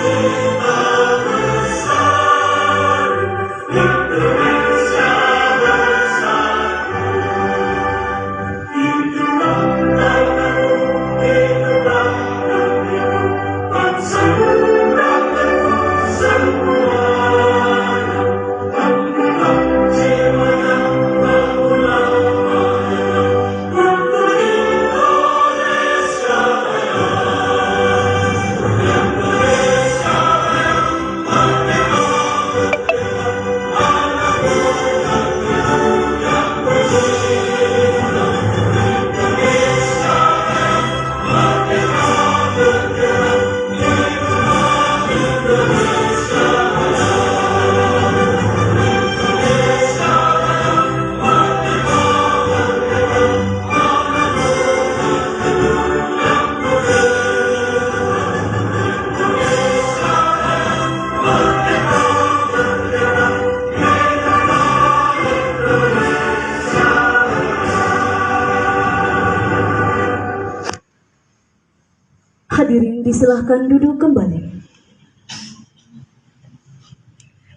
S18: Disilahkan duduk kembali.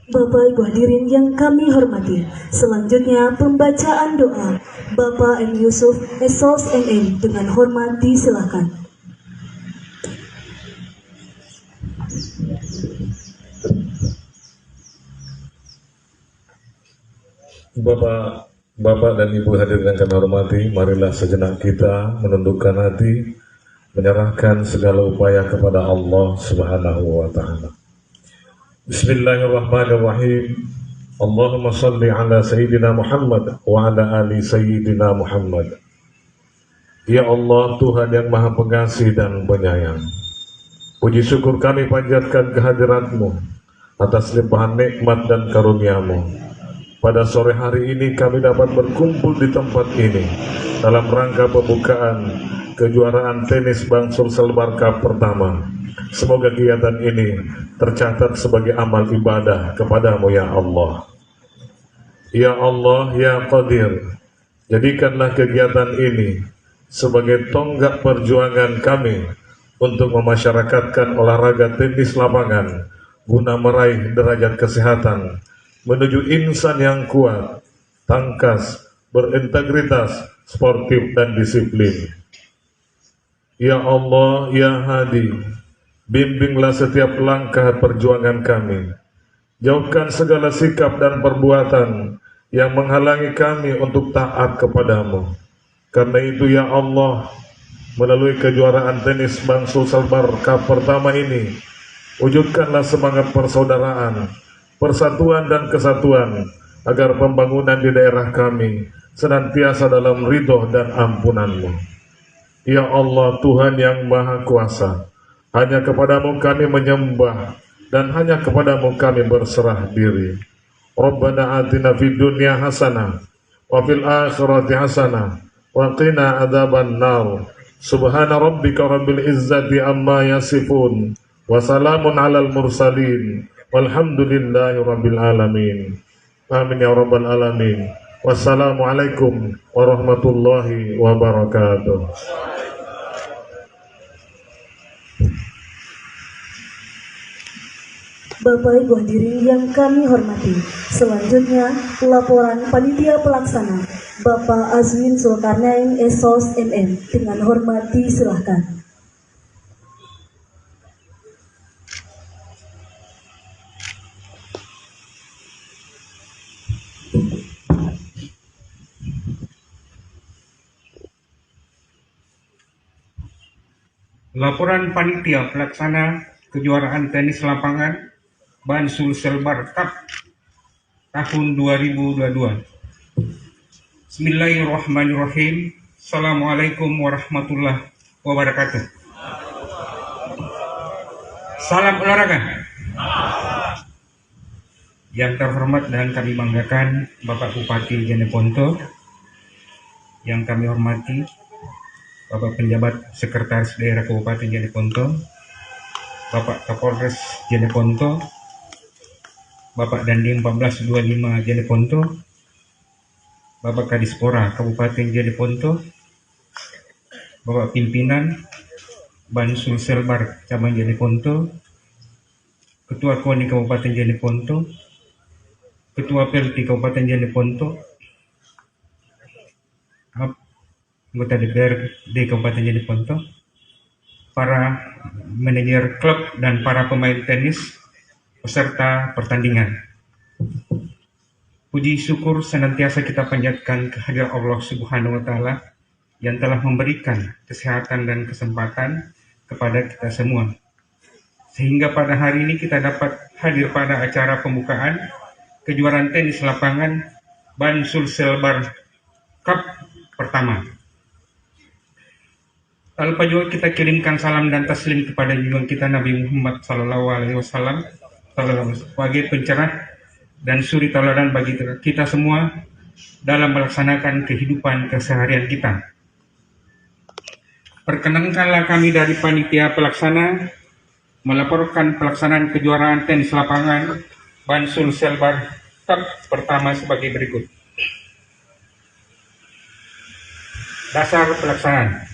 S18: Bapak Ibu hadirin yang kami hormati, selanjutnya pembacaan doa Bapak M. Yusuf Esos MM dengan hormat disilahkan.
S19: Bapak dan Ibu hadirin yang kami hormati, marilah sejenak kita menundukkan hati, menyerahkan segala upaya kepada Allah Subhanahu wa Ta'ala. Bismillahirrahmanirrahim. Allahumma salli ala Sayyidina Muhammad wa ala ali Sayyidina Muhammad. Ya Allah, Tuhan yang Maha Pengasih dan Penyayang, puji syukur kami panjatkan kehadirat-Mu atas limpahan nikmat dan karunia-Mu. Pada sore hari ini kami dapat berkumpul di tempat ini dalam rangka pembukaan kejuaraan tenis Bank Sulsel Bar Cup pertama. Semoga kegiatan ini tercatat sebagai amal ibadah kepadamu ya Allah. Ya Allah, ya Qadir, jadikanlah kegiatan ini sebagai tonggak perjuangan kami untuk memasyarakatkan olahraga tenis lapangan guna meraih derajat kesehatan menuju insan yang kuat, tangkas, berintegritas, sportif dan disiplin. Ya Allah, ya Hadi, bimbinglah setiap langkah perjuangan kami. Jauhkan segala sikap dan perbuatan yang menghalangi kami untuk taat kepadamu. Karena itu ya Allah, melalui kejuaraan tenis Bank Sulsel Bar Cup pertama ini, wujudkanlah semangat persaudaraan, persatuan dan kesatuan, agar pembangunan di daerah kami senantiasa dalam ridho dan ampunan-Mu. Ya Allah, Tuhan yang Maha Kuasa, hanya kepadamu kami menyembah dan hanya kepadamu kami berserah diri. Rabbana atina fid dunya hasanah wa fil akhirati hasanah wa qina adzaban nar. Subhana rabbika rabbil izzati amma yasifun wa salamun alal mursalin walhamdulillahi rabbil alamin. Amin ya rabbal alamin. Wassalamualaikum warahmatullahi wabarakatuh.
S18: Bapak Ibu hadirin yang kami hormati, selanjutnya laporan panitia pelaksana Bapak Azwin Zulkarnain Esos MM dengan hormat disilahkan.
S20: Laporan panitia pelaksana kejuaraan tenis lapangan Ban Sulsel Bar Cup tahun 2022. Bismillahirrahmanirrahim. Assalamualaikum warahmatullahi wabarakatuh. Salam olahraga. Yang terhormat dan kami banggakan Bapak Bupati Jeneponto, yang kami hormati Bapak Penjabat Sekretaris Daerah Kabupaten Jeneponto, Bapak Kapolres Jeneponto, Bapak Dandim 1425 Jeneponto, Bapak Kadispora Kabupaten Jeneponto, Bapak Pimpinan Ban Sulsel Bar Cabang Jeneponto, Ketua KONI Kabupaten Jeneponto, Ketua PLT Kabupaten Jeneponto, anggota DPRD Kabupaten Jeneponto, para manajer klub dan para pemain tenis peserta pertandingan. Puji syukur senantiasa kita panjatkan kehadirat Allah Subhanahu wa Ta'ala yang telah memberikan kesehatan dan kesempatan kepada kita semua, sehingga pada hari ini kita dapat hadir pada acara pembukaan kejuaraan tenis lapangan Ban Sulsel Bar Cup pertama. Tanpa juga kita kirimkan salam dan taslim kepada junjungan kita Nabi Muhammad SAW sebagai pencerah dan suri tauladan bagi kita semua dalam melaksanakan kehidupan keseharian kita. Perkenankanlah kami dari panitia pelaksana melaporkan pelaksanaan kejuaraan tenis lapangan Ban Sulsel Bar Cup pertama sebagai berikut. Dasar pelaksanaan.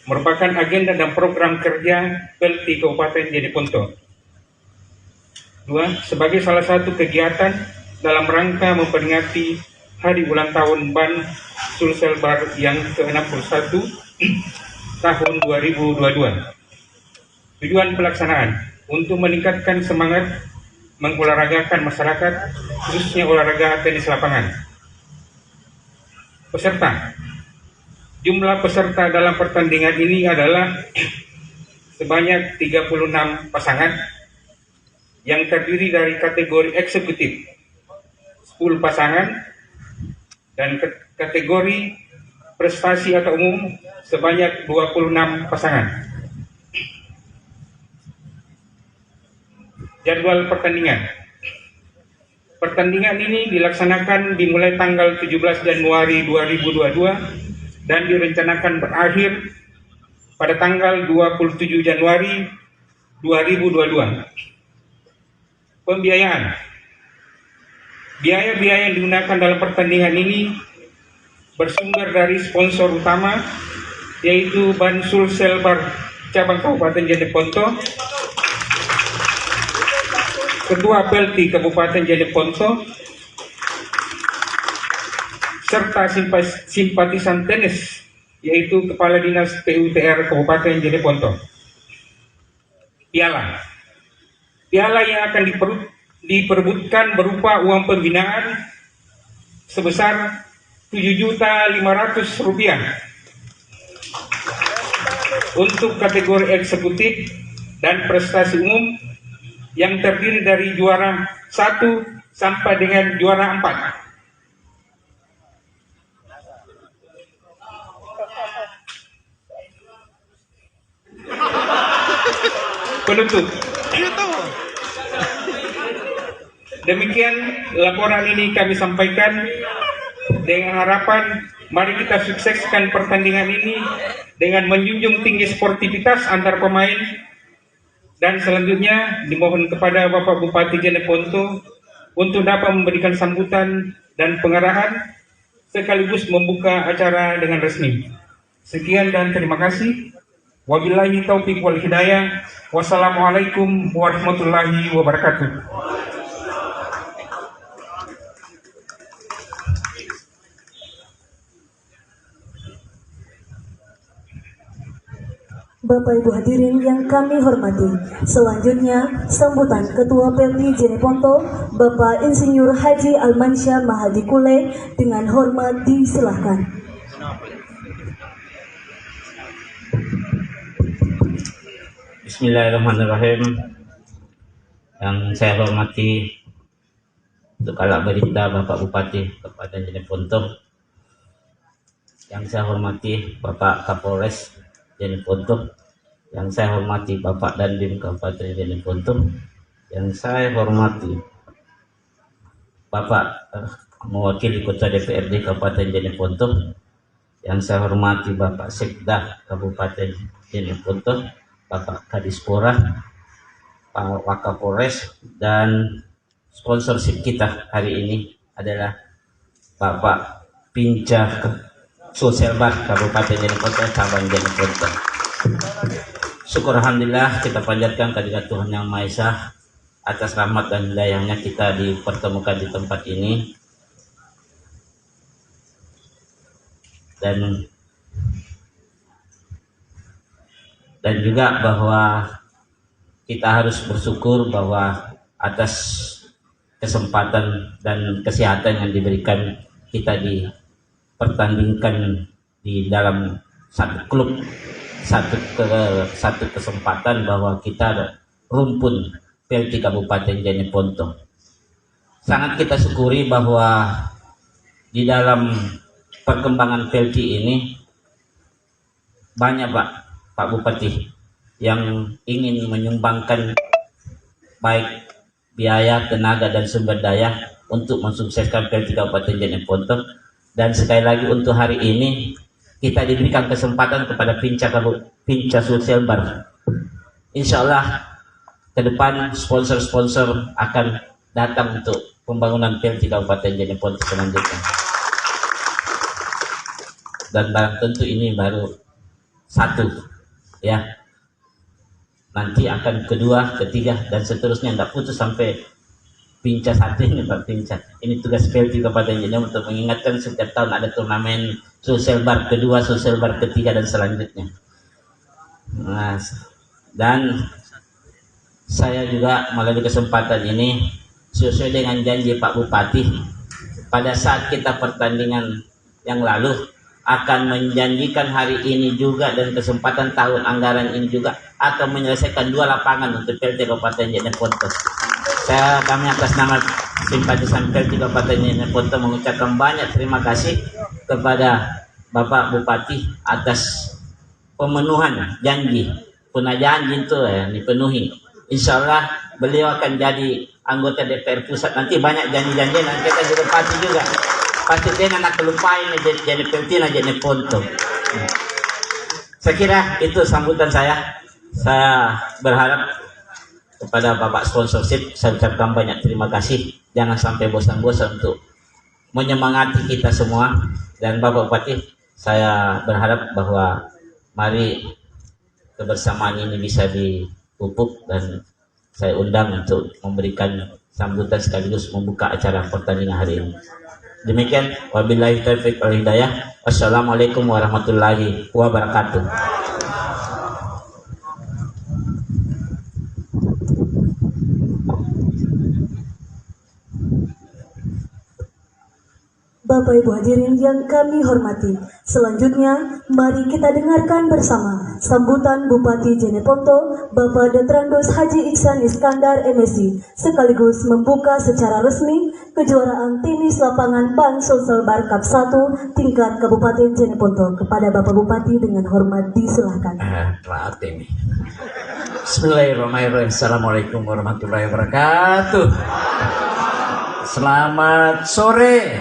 S20: merupakan agenda dan program kerja PLT Kabupaten Jeneponto. 2. Sebagai salah satu kegiatan dalam rangka memperingati hari ulang tahun Ban Sulselbar yang ke-61 tahun 2022. Tujuan pelaksanaan untuk meningkatkan semangat mengolahragakan masyarakat, khususnya olahraga tenis lapangan. Peserta. Jumlah peserta dalam pertandingan ini adalah sebanyak 36 pasangan yang terdiri dari kategori eksekutif 10 pasangan dan kategori prestasi atau umum sebanyak 26 pasangan. Jadwal pertandingan. Pertandingan ini dilaksanakan dimulai tanggal 17 Januari 2022 dan direncanakan berakhir pada tanggal 27 Januari 2022. Pembiayaan. Biaya-biaya yang digunakan dalam pertandingan ini bersumber dari sponsor utama, yaitu Ban Sulselbar Cabang Kabupaten Jeneponto, Ketua PLT Kabupaten Jeneponto, serta simpatisan tenis, yaitu Kepala Dinas PUTR Kabupaten Jeneponto. Piala yang akan diperebutkan berupa uang pembinaan sebesar Rp7.500.000 untuk kategori eksekutif dan prestasi umum yang terdiri dari juara 1 sampai dengan juara 4. Penutup. Demikian laporan ini kami sampaikan dengan harapan mari kita sukseskan pertandingan ini dengan menjunjung tinggi sportivitas antar pemain. Dan selanjutnya dimohon kepada Bapak Bupati Jeneponto untuk dapat memberikan sambutan dan pengarahan sekaligus membuka acara dengan resmi. Sekian dan terima kasih. Wabillahi taufiq wal hidayah. Wassalamualaikum warahmatullahi wabarakatuh.
S18: Bapak Ibu hadirin yang kami hormati, selanjutnya sambutan Ketua PLT Jeneponto, Bapak Insinyur Haji Almansyah Mahadi Kule dengan hormat disilahkan.
S21: Bismillahirrahmanirrahim. Yang saya hormati Kepala Barinda Bapak Bupati Kabupaten Jeneponto, yang saya hormati Bapak Kapolres Jeneponto, yang saya hormati Bapak Dandim Kabupaten Jeneponto, yang saya hormati Bapak mewakili Kota DPRD Kabupaten Jeneponto, yang saya hormati Bapak Sekda Kabupaten Jeneponto, Bapak Kadispora, Pak Wakapolres, dan sponsorship kita hari ini adalah Bapak Pinca Sulselbar Kabupaten Jeneponto, Cabang Jeneponto. Syukur alhamdulillah kita panjatkan kehadirat Tuhan Yang Maha Esa atas rahmat dan hidayahnya kita dipertemukan di tempat ini. Dan juga bahwa kita harus bersyukur bahwa atas kesempatan dan kesehatan yang diberikan kita dipertandingkan di dalam satu klub, satu kesempatan bahwa kita rumpun PLT Kabupaten Jeneponto. Sangat kita syukuri bahwa di dalam perkembangan PLT ini banyak Pak Bupati yang ingin menyumbangkan baik biaya, tenaga, dan sumber daya untuk mensukseskan PLT Kabupaten Jeneponto. Dan sekali lagi untuk hari ini kita diberikan kesempatan kepada Pinca Sulselbar. Insya Allah ke depan sponsor-sponsor akan datang untuk pembangunan PLT Kabupaten Jeneponto selanjutnya. Dan barang tentu ini baru 1 ya. Nanti akan kedua, ketiga dan seterusnya, tidak putus sampai Pinca 1 ini Pak Pinca. Ini tugas PLT Kabupaten Jene untuk mengingatkan setiap tahun ada turnamen Sulselbar kedua, Sulselbar ketiga dan selanjutnya. Nah, dan saya juga melalui kesempatan ini sesuai dengan janji Pak Bupati pada saat kita pertandingan yang lalu akan menjanjikan hari ini juga dan kesempatan tahun anggaran ini juga akan menyelesaikan 2 lapangan untuk PLT Kabupaten Jene Ponto. Kami atas nama simpatisan PLT Kabupaten Jene Ponto mengucapkan banyak terima kasih kepada Bapak Bupati atas pemenuhan janji. Punah janji itu dipenuhi. Insya Allah beliau akan jadi anggota DPR pusat. Nanti banyak janji-janji, nanti kita juga pasti dia nak kelupain jadi PLT na Jene Ponto. Saya kira itu sambutan saya. Saya berharap kepada Bapak sponsorship saya ucapkan banyak terima kasih. Jangan sampai bosan-bosan untuk menyemangati kita semua. Dan Bapak Bupati, saya berharap bahwa mari kebersamaan ini bisa dipupuk dan saya undang untuk memberikan sambutan sekaligus membuka acara pertandingan hari ini. Demikian, wabillahi taufiq wal hidayah. Wassalamualaikum warahmatullahi wabarakatuh.
S18: Bapak Ibu hadirin yang kami hormati, selanjutnya mari kita dengarkan bersama sambutan Bupati Jene Ponto, Bapak Detrandos Haji Iksan Iskandar MSI, sekaligus membuka secara resmi kejuaraan tenis lapangan PAN Sulselbar Cup 1 tingkat Kabupaten Jene Ponto. Kepada Bapak Bupati dengan hormat disilahkan.
S1: Bismillahirrahmanirrahim. Assalamualaikum warahmatullahi wabarakatuh. Selamat sore.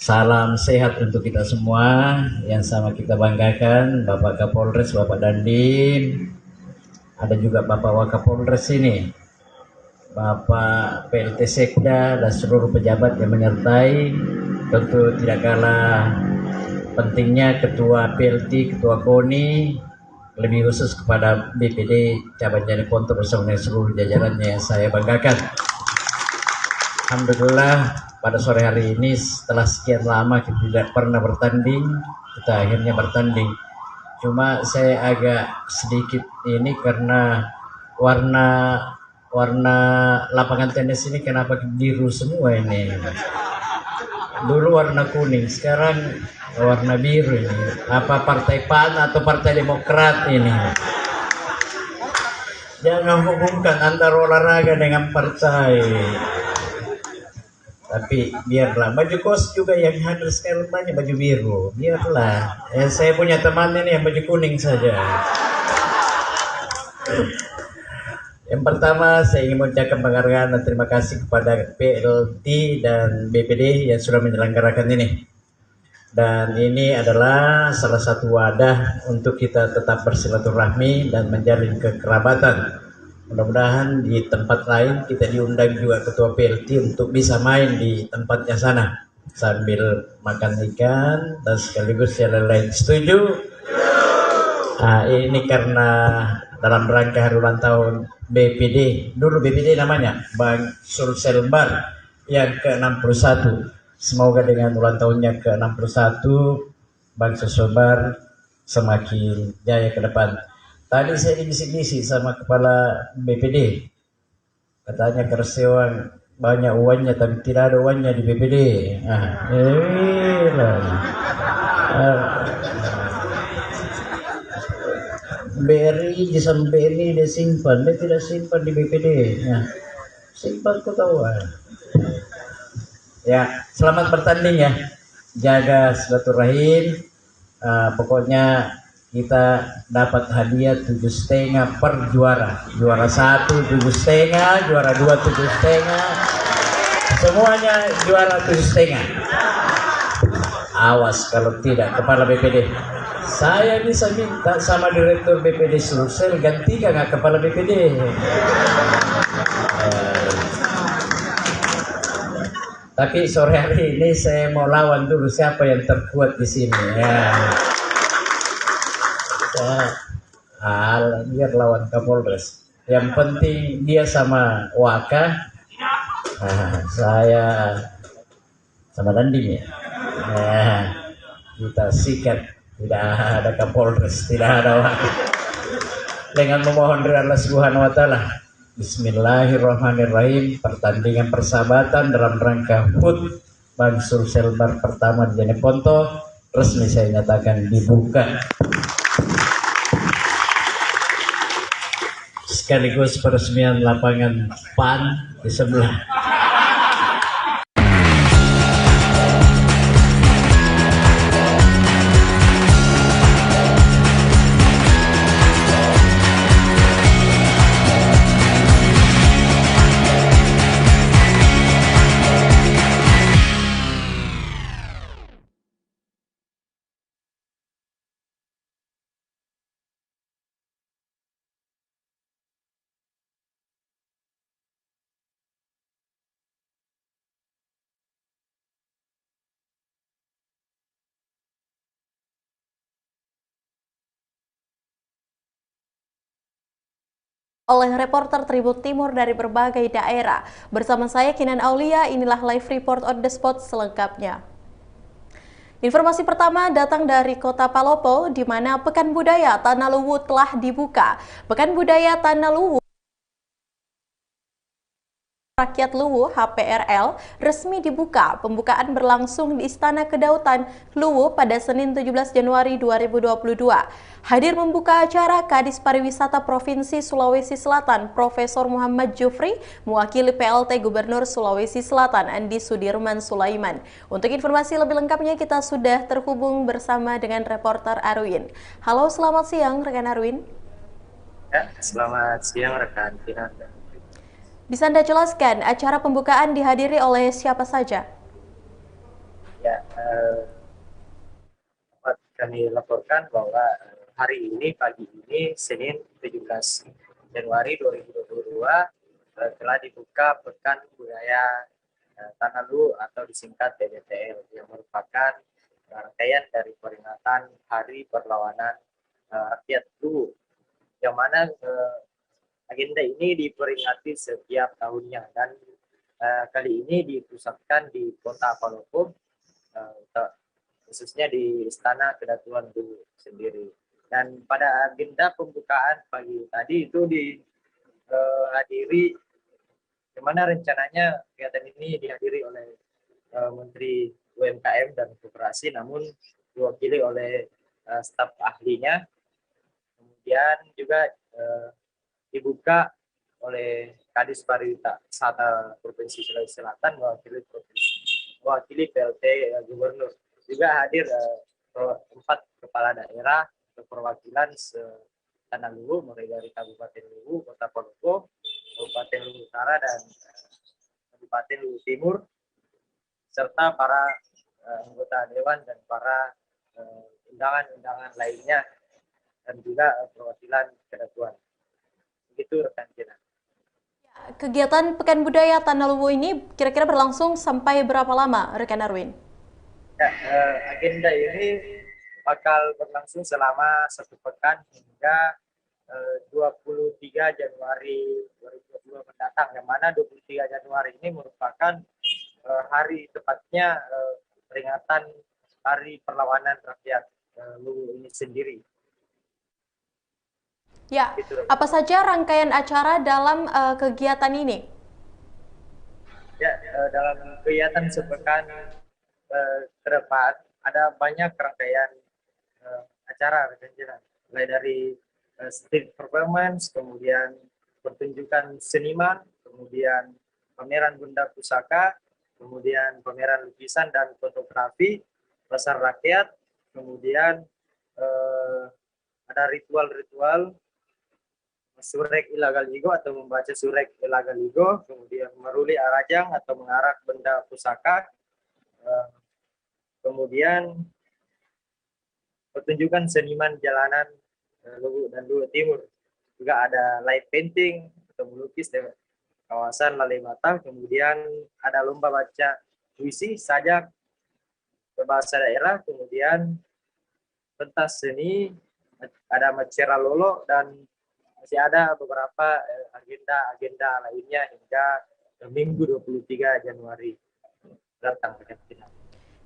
S1: Salam sehat untuk kita semua yang sama kita banggakan, Bapak Kapolres, Bapak Dandim, ada juga Bapak Wakapolres ini, Bapak PLT Sekda dan seluruh pejabat yang menyertai. Tentu tidak kalah pentingnya Ketua PLT, Ketua KONI, lebih khusus kepada BPD Cabang Jene Ponto bersama dengan seluruh jajarannya yang saya banggakan. Alhamdulillah pada sore hari ini setelah sekian lama kita tidak pernah bertanding, kita akhirnya bertanding. Cuma saya agak sedikit ini karena warna lapangan tenis ini kenapa biru semua ini. Dulu warna kuning, sekarang warna biru ini. Apa partai PAN atau partai Demokrat ini? Jangan hubungkan antara olahraga dengan partai. Tapi biarlah, baju kos juga yang hadir sekarang banyak baju biru, biarlah. Saya punya teman ini yang baju kuning saja. Yang pertama saya ingin mengucapkan penghargaan dan terima kasih kepada PLT dan BPD yang sudah menyelenggarakan ini. Dan ini adalah salah satu wadah untuk kita tetap bersilaturahmi dan menjalin kekerabatan. Mudah-mudahan di tempat lain kita diundang juga Ketua PLT untuk bisa main di tempatnya sana sambil makan ikan dan sekaligus yang lain. Setuju? Nah, ini karena dalam rangka hari ulang tahun BPD, dulu BPD namanya Bang Sulselbar yang ke-61. Semoga dengan ulang tahunnya ke-61 Bang Sulselbar semakin jaya ke depan. Tadi saya dibisik-bisik sama kepala BPD, katanya Kersewan banyak uangnya tapi tidak ada uangnya di BPD. BRI sama BRI dia simpan, dia tidak simpan di BPD. Simpan ketahuan. Ya, selamat bertanding ya, jaga silaturahim. Pokoknya kita dapat hadiah 7,5 per juara. Juara 1 7,5, juara 2 7,5, semuanya juara 7,5. Awas kalau tidak, kepala BPD. Saya bisa minta sama direktur BPD Sulsel gantikan nggak kepala BPD. Tapi sore hari ini saya mau lawan dulu siapa yang terkuat di sini ya. Biar lawan Kapolres. Yang penting dia sama Waka, saya sama Dandim ya. Kita sikat, tidak ada Kapolres, tidak ada Waka. Dengan memohon dari Allah Subhanahu wa taala. Bismillahirrahmanirrahim. Pertandingan persahabatan dalam rangka HUT Bansur Selbar pertama di Jeneponto resmi saya nyatakan dibuka. Sekaligus peresmian lapangan PAN di sebelah.
S4: Oleh reporter Tribun Timur dari berbagai daerah. Bersama saya Kinan Aulia, inilah live report on the spot selengkapnya. Informasi pertama datang dari Kota Palopo, di mana Pekan Budaya Tanah Luwu telah dibuka. Pekan Budaya Tanah Luwu Rakyat Luwu HPRL resmi dibuka. Pembukaan berlangsung di Istana Kedaulatan Luwu pada Senin 17 Januari 2022. Hadir membuka acara Kadis Pariwisata Provinsi Sulawesi Selatan Profesor Muhammad Jufri, mewakili PLT Gubernur Sulawesi Selatan Andi Sudirman Sulaiman. Untuk informasi lebih lengkapnya kita sudah terhubung bersama dengan reporter Arwin. Halo, selamat siang rekan Arwin.
S22: Ya, selamat siang rekan Tina.
S4: Bisa Anda jelaskan acara pembukaan dihadiri oleh siapa saja?
S22: Ya, dapat kami laporkan bahwa hari ini, pagi ini, Senin 17 Januari 2022, telah dibuka Pekan Budaya Tanah Luwu atau disingkat PBTL, yang merupakan rangkaian dari peringatan Hari Perlawanan Rakyat Luwu, yang mana agenda ini diperingati setiap tahunnya, dan kali ini dipusatkan di Kota Palopo, khususnya di Istana Kedaulatan Luwu sendiri. Dan pada agenda pembukaan pagi tadi itu dihadiri, di mana rencananya kegiatan ini dihadiri oleh Menteri UMKM dan Koperasi, namun diwakili oleh staf ahlinya. Kemudian juga dibuka oleh Kadis Pariwisata Provinsi Sulawesi Selatan mewakili PLT Gubernur. Juga hadir 4 kepala daerah atau perwakilan Tanah Luwu, mulai dari Kabupaten Luwu, Kota Palopo, Kabupaten Luwu Utara, dan Kabupaten Luwu Timur, serta para anggota dewan dan para undangan-undangan lainnya, dan juga perwakilan kedatuan. Begitu rekan Tina.
S4: Kegiatan Pekan Budaya Tanah Luwu ini kira-kira berlangsung sampai berapa lama rekan Arwin?
S22: Ya, agenda ini bakal berlangsung selama 1 pekan hingga 23 Januari 2022 mendatang, yang mana 23 Januari ini merupakan hari tepatnya peringatan Hari Perlawanan Rakyat Luwu ini sendiri.
S4: Ya, apa saja rangkaian acara dalam kegiatan ini?
S22: Ya, dalam kegiatan sepekan ke depan ada banyak rangkaian acara, mulai dari street performance, kemudian pertunjukan seniman, kemudian pameran benda pusaka, kemudian pameran lukisan dan fotografi, pasar rakyat, kemudian ada ritual-ritual surek ilagaligo atau membaca surek ilagaligo, kemudian meruli arajang atau mengarak benda pusaka, kemudian pertunjukan seniman jalanan Luwu dan Luwu Timur. Juga ada live painting atau melukis di kawasan Lalemata, kemudian ada lomba baca puisi, sajak berbahasa daerah, kemudian pentas seni ada Macera Lolo, dan masih ada beberapa agenda lainnya hingga Minggu 23 Januari datang.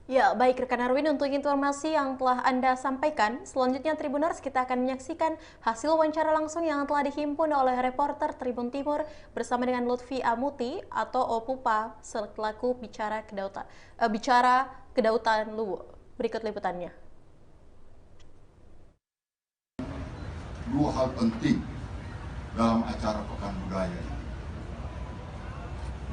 S4: Ya, baik rekan Arwin, untuk informasi yang telah Anda sampaikan, selanjutnya Tribuners kita akan menyaksikan hasil wawancara langsung yang telah dihimpun oleh reporter Tribun Timur bersama dengan Lutfi Amuti atau Opupa selaku bicara kedautan Luwu. Berikut liputannya.
S2: Dua hal penting dalam acara Pekan Budaya ini.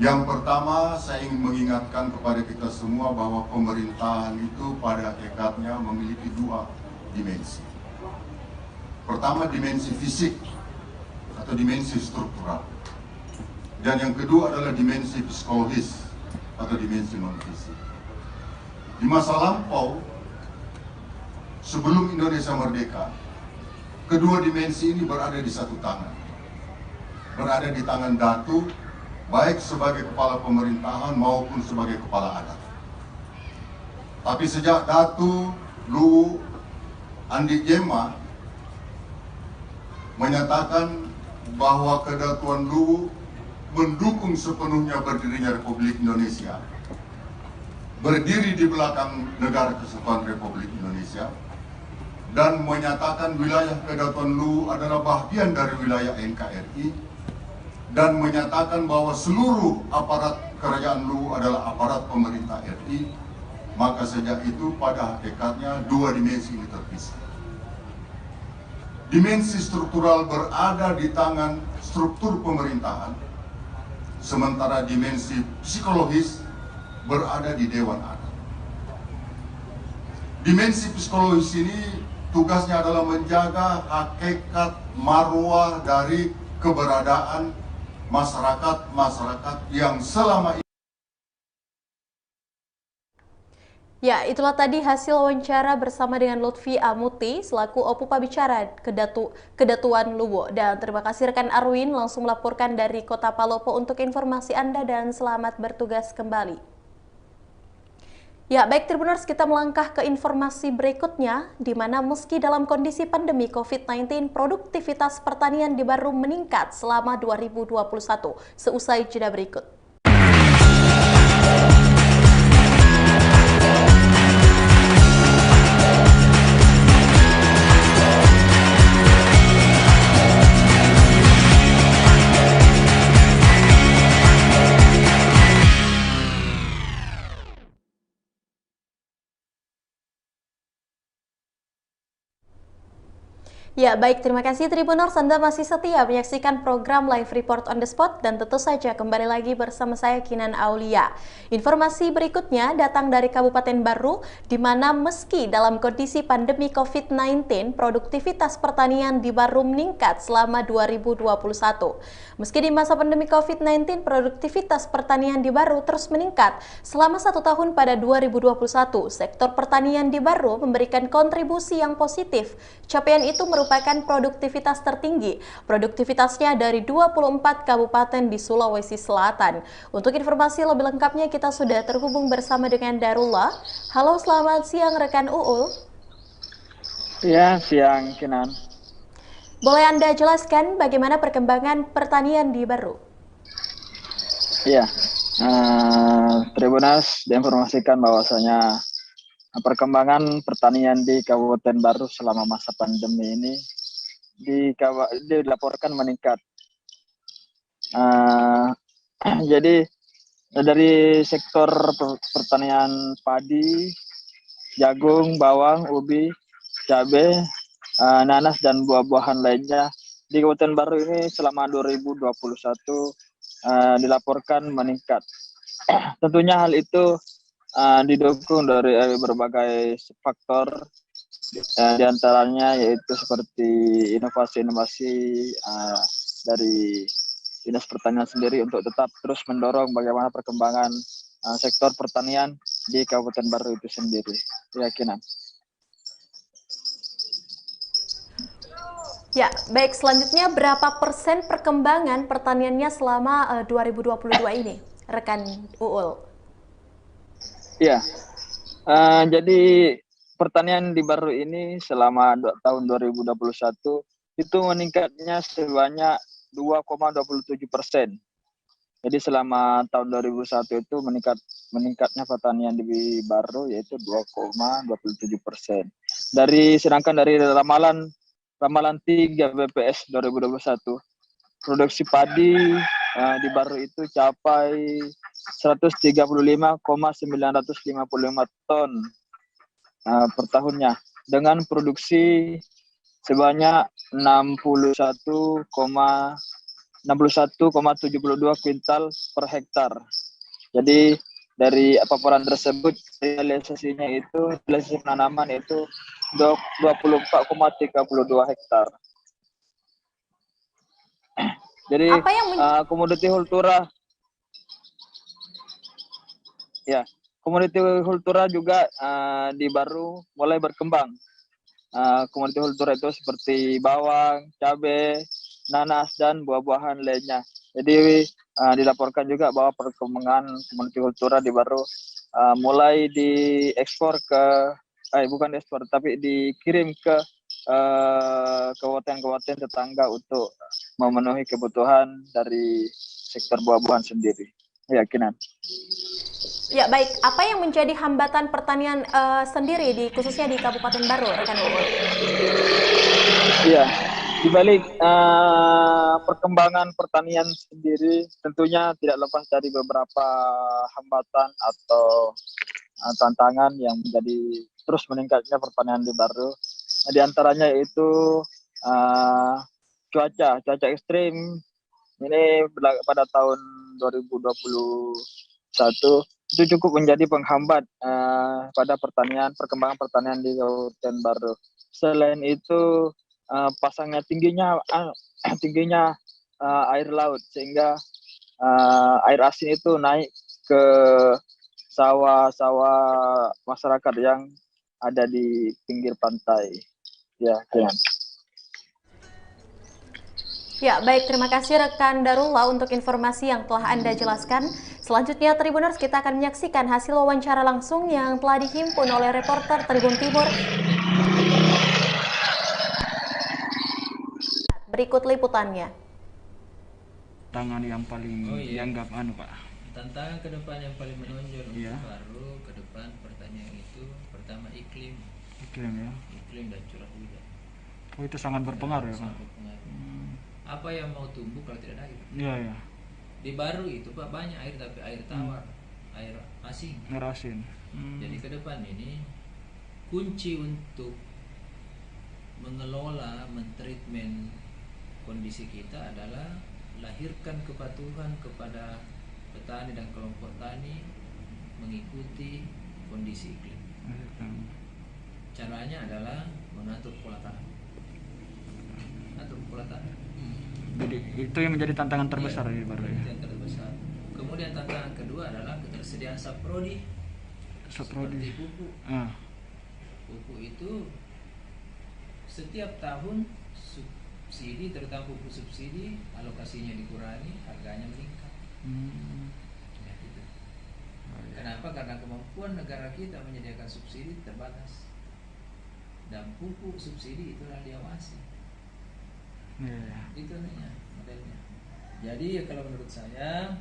S2: Yang pertama, saya ingin mengingatkan kepada kita semua bahwa pemerintahan itu pada hakikatnya memiliki dua dimensi. Pertama, dimensi fisik atau dimensi struktural. Dan yang kedua adalah dimensi psikologis atau dimensi non-fisik. Di masa lampau, sebelum Indonesia merdeka, kedua dimensi ini berada di satu tangan. Berada di tangan Datu, baik sebagai kepala pemerintahan maupun sebagai kepala adat. Tapi sejak Datu Luwu Andi Jema menyatakan bahwa Kedatuan Luwu mendukung sepenuhnya berdirinya Republik Indonesia, berdiri di belakang Negara Kesatuan Republik Indonesia, dan menyatakan wilayah Kedatuan Luwu adalah bagian dari wilayah NKRI, dan menyatakan bahwa seluruh aparat kerajaan Luwu adalah aparat pemerintah RI, maka sejak itu pada hakikatnya dua dimensi ini terpisah. Dimensi struktural berada di tangan struktur pemerintahan, sementara dimensi psikologis berada di Dewan Adat. Dimensi psikologis ini tugasnya adalah menjaga hakikat marwah dari keberadaan masyarakat yang selama ini.
S4: Ya, itulah tadi hasil wawancara bersama dengan Lutfi Amuti selaku Opupa bicara Kedatuan Luwu. Dan terima kasih rekan Arwin langsung melaporkan dari Kota Palopo untuk informasi Anda dan selamat bertugas kembali. Ya, baik Tribuners, kita melangkah ke informasi berikutnya, di mana meski dalam kondisi pandemi COVID-19, produktivitas pertanian di Baru meningkat selama 2021. Seusai jeda berikut. Ya, baik, terima kasih Tribuners, Anda masih setia menyaksikan program Live Report on the Spot dan tentu saja kembali lagi bersama saya Kinan Aulia. Informasi berikutnya datang dari Kabupaten Baru, di mana meski dalam kondisi pandemi COVID-19, produktivitas pertanian di Baru meningkat selama 2021. Meski di masa pandemi COVID-19, produktivitas pertanian di Baru terus meningkat. Selama 1 tahun pada 2021, sektor pertanian di Baru memberikan kontribusi yang positif. Capaian itu merupakan produktivitas tertinggi. Produktivitasnya dari 24 kabupaten di Sulawesi Selatan. Untuk informasi lebih lengkapnya kita sudah terhubung bersama dengan Darullah. Halo, selamat siang rekan Uul.
S5: Ya, siang Kinan.
S4: Boleh Anda jelaskan bagaimana perkembangan pertanian di Baru?
S5: Ya, Tribuners diinformasikan bahwasanya perkembangan pertanian di Kabupaten Baru selama masa pandemi ini dilaporkan meningkat. Jadi dari sektor pertanian padi, jagung, bawang, ubi, cabai, nanas dan buah-buahan lainnya di Kabupaten Baru ini selama 2021 dilaporkan meningkat. Tentunya hal itu didukung dari berbagai faktor, diantaranya yaitu seperti inovasi-inovasi dari Dinas Pertanian sendiri untuk tetap terus mendorong bagaimana perkembangan sektor pertanian di Kabupaten Baru itu sendiri. Keyakinan.
S4: Ya, baik, selanjutnya berapa persen perkembangan pertaniannya selama 2022 ini, rekan Uul?
S5: Ya, jadi pertanian di Baru ini selama tahun 2021 itu meningkatnya sebanyak 2,27%. Jadi selama tahun 2001 itu meningkatnya pertanian di Baru yaitu 2,27%. Sedangkan dari ramalan 3 BPS 2021, produksi padi di Baru itu capai 135,955 ton per tahunnya dengan produksi sebanyak 61,72 kuintal per hektar. Jadi dari paparan tersebut realisasinya itu realisasi penanaman itu 24,32 hektar. Jadi komoditi kultura juga di Baru mulai berkembang. Komoditi kultura itu seperti bawang, cabai, nanas, dan buah-buahan lainnya. Jadi dilaporkan juga bahwa perkembangan komoditi kultura di Baru mulai diekspor bukan ekspor, tapi dikirim ke kabupaten-kabupaten tetangga untuk memenuhi kebutuhan dari sektor buah-buahan sendiri. Keyakinan.
S4: Ya baik, apa yang menjadi hambatan pertanian sendiri khususnya di Kabupaten Baru, rekan Uul?
S5: Iya, di balik perkembangan pertanian sendiri tentunya tidak lepas dari beberapa hambatan atau tantangan yang menjadi terus meningkatnya pertanian di Baru. Di antaranya itu cuaca ekstrim ini pada tahun 2021 itu cukup menjadi penghambat pada perkembangan pertanian di Kabupaten Baru. Selain itu tingginya air laut sehingga air asin itu naik ke sawah-sawah masyarakat yang ada di pinggir pantai.
S4: Ya, baik, terima kasih rekan Darullah untuk informasi yang telah Anda jelaskan. Selanjutnya Tribuners, kita akan menyaksikan hasil wawancara langsung yang telah dihimpun oleh reporter Tribun Timur. Berikut liputannya.
S3: Tantangan yang paling dianggap Pak.
S6: Tantangan ke depan yang paling menonjol
S3: untuk
S6: Baru ke depan pertanian itu pertama iklim dan curah hujan.
S3: Itu sangat berpengaruh ya Pak.
S6: Apa yang mau tumbuh kalau tidak ada air?
S3: Iya.
S6: Di Baru itu Pak banyak air tapi air tawar, air asin. Jadi ke depan ini kunci untuk mengelola, mentreatment kondisi kita adalah lahirkan kepatuhan kepada petani dan kelompok tani mengikuti kondisi iklim. Caranya adalah mengatur pola tanam.
S3: Jadi itu yang menjadi tantangan terbesar di Baru ya.
S6: Kemudian tantangan kedua adalah ketersediaan saprodi. Seperti pupuk. Pupuk itu setiap tahun subsidi, terutama pupuk subsidi, alokasinya dikurangi, harganya meningkat. Gitu. Kenapa? Karena kemampuan negara kita menyediakan subsidi terbatas. Dan pupuk subsidi itulah diawasi. Itu modelnya. Jadi kalau menurut saya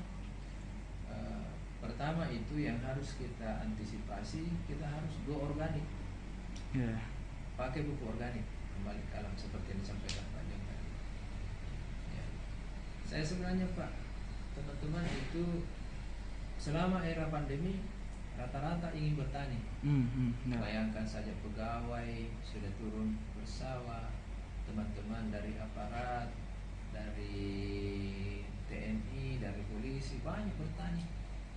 S6: pertama itu yang harus kita antisipasi, kita harus go organik. Pakai pupuk organik, kembali ke alam seperti yang disampaikan Pak Jeng tadi. Saya sebenarnya Pak, teman-teman itu selama era pandemi rata-rata ingin bertani. Bayangkan saja pegawai sudah turun bersawah, teman-teman dari aparat, dari TNI, dari polisi banyak bertani.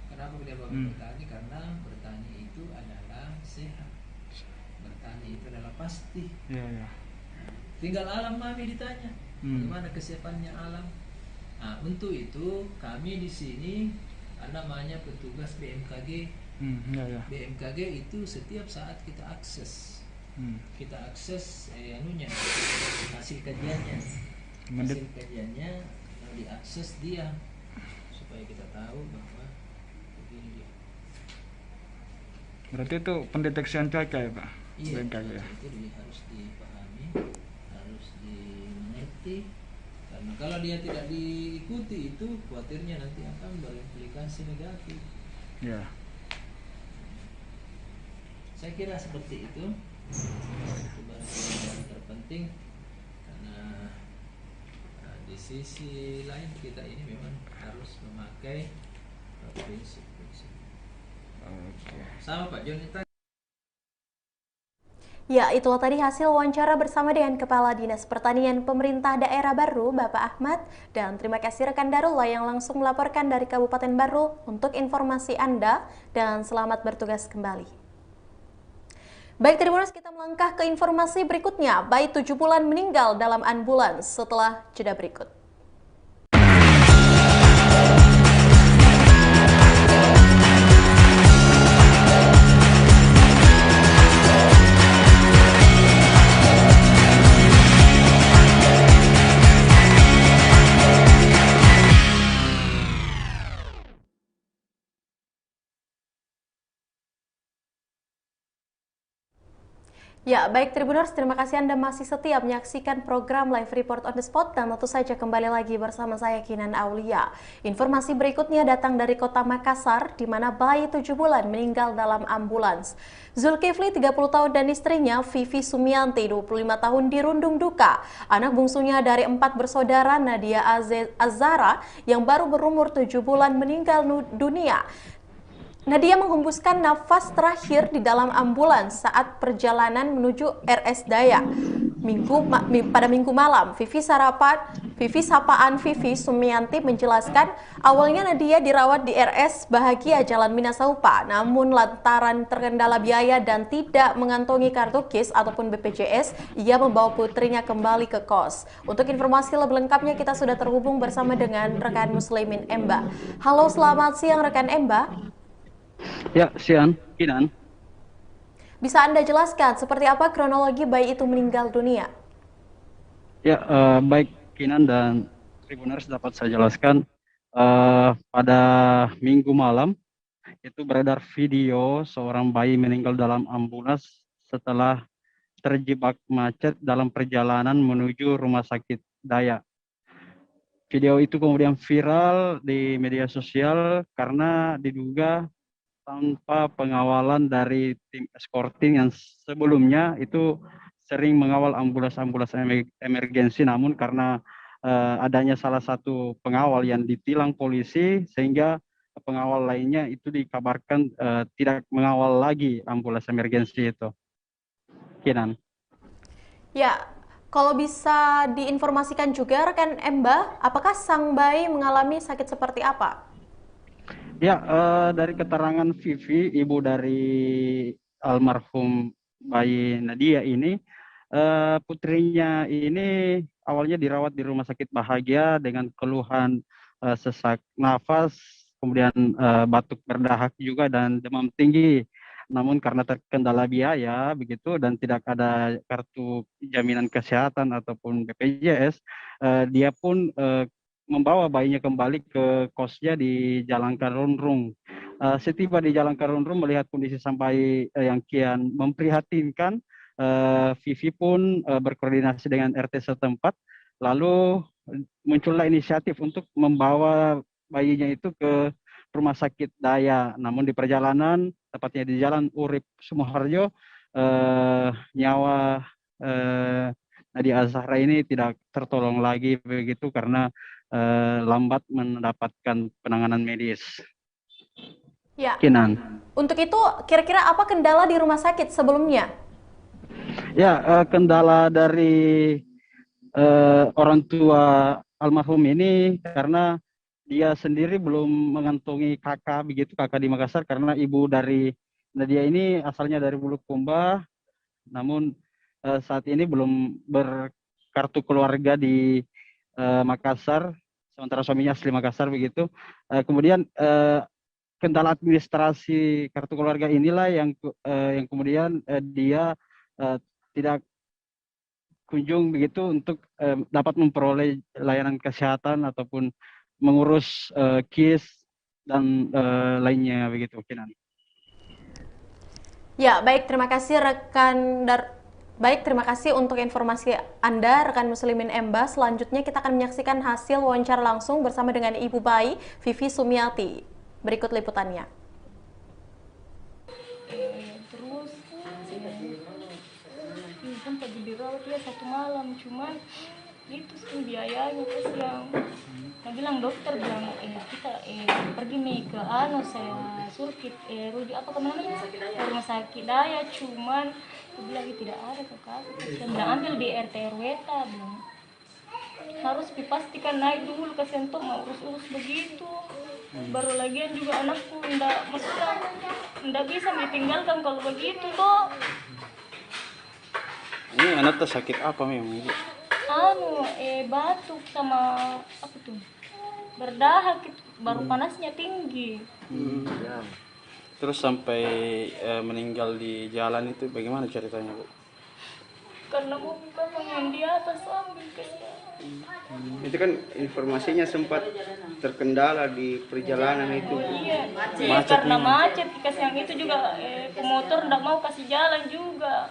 S6: Kenapa dia bertani? Karena bertani itu adalah sehat. Bertani itu adalah pasti. Tinggal alam mami ditanya, bagaimana kesiapannya alam. Nah, untuk itu kami di sini namanya petugas BMKG. BMKG itu setiap saat kita akses. Kita akses hasil kajiannya. Hasil kajiannya diakses dia supaya kita tahu bahwa begini dia.
S3: Berarti itu pendeteksian cuaca ya Pak?
S6: Iya,
S3: BMKG ya.
S6: itu harus dipahami, harus dimengerti. Karena kalau dia tidak diikuti itu khawatirnya nanti akan berimplikasi negatif.
S3: Ya.
S6: Saya kira seperti itu. Itu barangkali yang terpenting karena di sisi lain kita ini memang harus memakai prinsip-prinsip. Sama Pak Joni tadi.
S4: Ya, itulah tadi hasil wawancara bersama dengan Kepala Dinas Pertanian Pemerintah Daerah Baru, Bapak Ahmad. Dan terima kasih rekan Darullah yang langsung melaporkan dari Kabupaten Baru untuk informasi Anda. Dan selamat bertugas kembali. Baik Tribuners, kita melangkah ke informasi berikutnya. Bayi 7 bulan meninggal dalam ambulans setelah jeda berikut. Ya, baik Tribuners, terima kasih Anda masih setia menyaksikan program Live Report on the Spot dan tentu saja kembali lagi bersama saya Kinan Aulia. Informasi berikutnya datang dari Kota Makassar di mana bayi 7 bulan meninggal dalam ambulans. Zulkifli 30 tahun dan istrinya Vivi Sumianti 25 tahun dirundung duka. Anak bungsunya dari 4 bersaudara Nadia Azara yang baru berumur 7 bulan meninggal dunia. Nadia menghembuskan nafas terakhir di dalam ambulans saat perjalanan menuju RS Daya. Pada minggu malam, Vivi Sapaan Vivi Sumianti menjelaskan awalnya Nadia dirawat di RS Bahagia Jalan Minasaupa, namun lantaran terkendala biaya dan tidak mengantongi kartu KIS ataupun BPJS, ia membawa putrinya kembali ke kos. Untuk informasi lebih lengkapnya kita sudah terhubung bersama dengan rekan Muslimin Emba. Halo, selamat siang rekan Emba.
S11: Ya, siang, Kinan.
S4: Bisa Anda jelaskan seperti apa kronologi bayi itu meninggal dunia?
S11: Ya, baik Kinan dan Tribuners dapat saya jelaskan. Pada minggu malam, itu beredar video seorang bayi meninggal dalam ambulans setelah terjebak macet dalam perjalanan menuju rumah sakit Daya. Video itu kemudian viral di media sosial karena diduga tanpa pengawalan dari tim escorting yang sebelumnya itu sering mengawal ambulans-ambulans emergensi, namun karena adanya salah satu pengawal yang ditilang polisi sehingga pengawal lainnya itu dikabarkan tidak mengawal lagi ambulans emergensi itu. Kinan.
S4: Ya, kalau bisa diinformasikan juga rekan Emba, apakah sang bayi mengalami sakit seperti apa?
S11: Ya, dari keterangan Vivi, ibu dari almarhum bayi Nadia ini, putrinya ini awalnya dirawat di Rumah Sakit Bahagia dengan keluhan sesak nafas, kemudian batuk berdahak juga dan demam tinggi. Namun karena terkendala biaya begitu dan tidak ada kartu jaminan kesehatan ataupun BPJS, dia pun membawa bayinya kembali ke kosnya di Jalan Karunrung. Setiba di Jalan Karunrung melihat kondisi sang bayi yang kian memprihatinkan, Vivi pun berkoordinasi dengan RT setempat, lalu muncullah inisiatif untuk membawa bayinya itu ke Rumah Sakit Daya. Namun di perjalanan, tepatnya di Jalan Urip Sumoharjo, nyawa Nadia Azhara ini tidak tertolong lagi begitu karena lambat mendapatkan penanganan medis.
S4: Ya.
S11: Kinan.
S4: Untuk itu kira-kira apa kendala di rumah sakit sebelumnya?
S11: Ya, kendala dari orang tua almarhum ini karena dia sendiri belum mengantongi kakak begitu, kakak di Makassar, karena ibu dari Nadia ini asalnya dari Bulukumba, namun saat ini belum berkartu keluarga di Makassar, sementara suaminya asli Makassar begitu. Kemudian kendala administrasi kartu keluarga inilah yang kemudian dia tidak kunjung begitu untuk dapat memperoleh layanan kesehatan ataupun mengurus KIS dan lainnya begitu, Kinan.
S4: Ya, baik, terima kasih terima kasih untuk informasi Anda, rekan Muslimin Emba. Selanjutnya kita akan menyaksikan hasil wawancara langsung bersama dengan Ibu bayi Vivi Sumiati. Berikut liputannya.
S8: Terus sempat dirawat ya 1 malam, cuman itu sih biayanya kasihan. Nah, bilang dokter bilang kita pergi nih ke saya suruh Rudi apa namanya rumah sakit daya, cuman aku bilang tidak ada kakak, saya bilang ambil di RT RW bilang harus dipastikan naik dulu kasihan tuh mau urus begitu. Baru lagian juga anakku ndak bisa ditinggalkan kalau begitu toh.
S11: Ini anak tuh sakit apa memang ini?
S8: Batuk sama apa tuh? Berdahak, baru panasnya tinggi.
S11: Terus sampai meninggal di jalan itu bagaimana ceritanya, Bu?
S8: Karena mobil memang yang di atas ambil
S9: Itu kan informasinya sempat terkendala di perjalanan itu.
S8: Iya, karena macet. Yang itu juga pemotor ndak mau kasih jalan juga.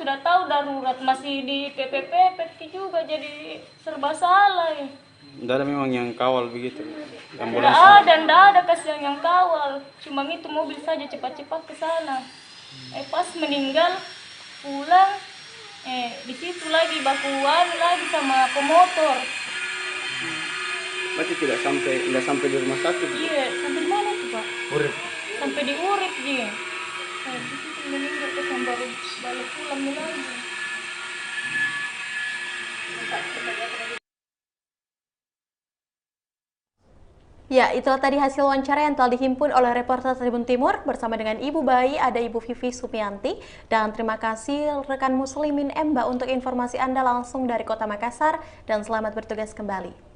S8: Sudah tahu darurat masih di PPP juga jadi serba salah ya.
S11: Nggak ada memang yang kawal begitu?
S8: Nggak ada kasihan yang kawal. Cuma itu mobil saja cepat-cepat ke sana. Pas meninggal pulang, di situ lagi bakuan lagi sama pemotor.
S9: Berarti tidak sampai di rumah sakit?
S8: Iya, sampai di mana tuh Pak?
S9: Urip.
S8: Sampai di Urip dia. Di situ meninggal kesan baru balik pulang lagi.
S4: Ya, itulah tadi hasil wawancara yang telah dihimpun oleh reporter Tribun Timur bersama dengan Ibu bayi, ada Ibu Vivi Sumiati. Dan terima kasih rekan Muslimin Emba untuk informasi Anda langsung dari Kota Makassar dan selamat bertugas kembali.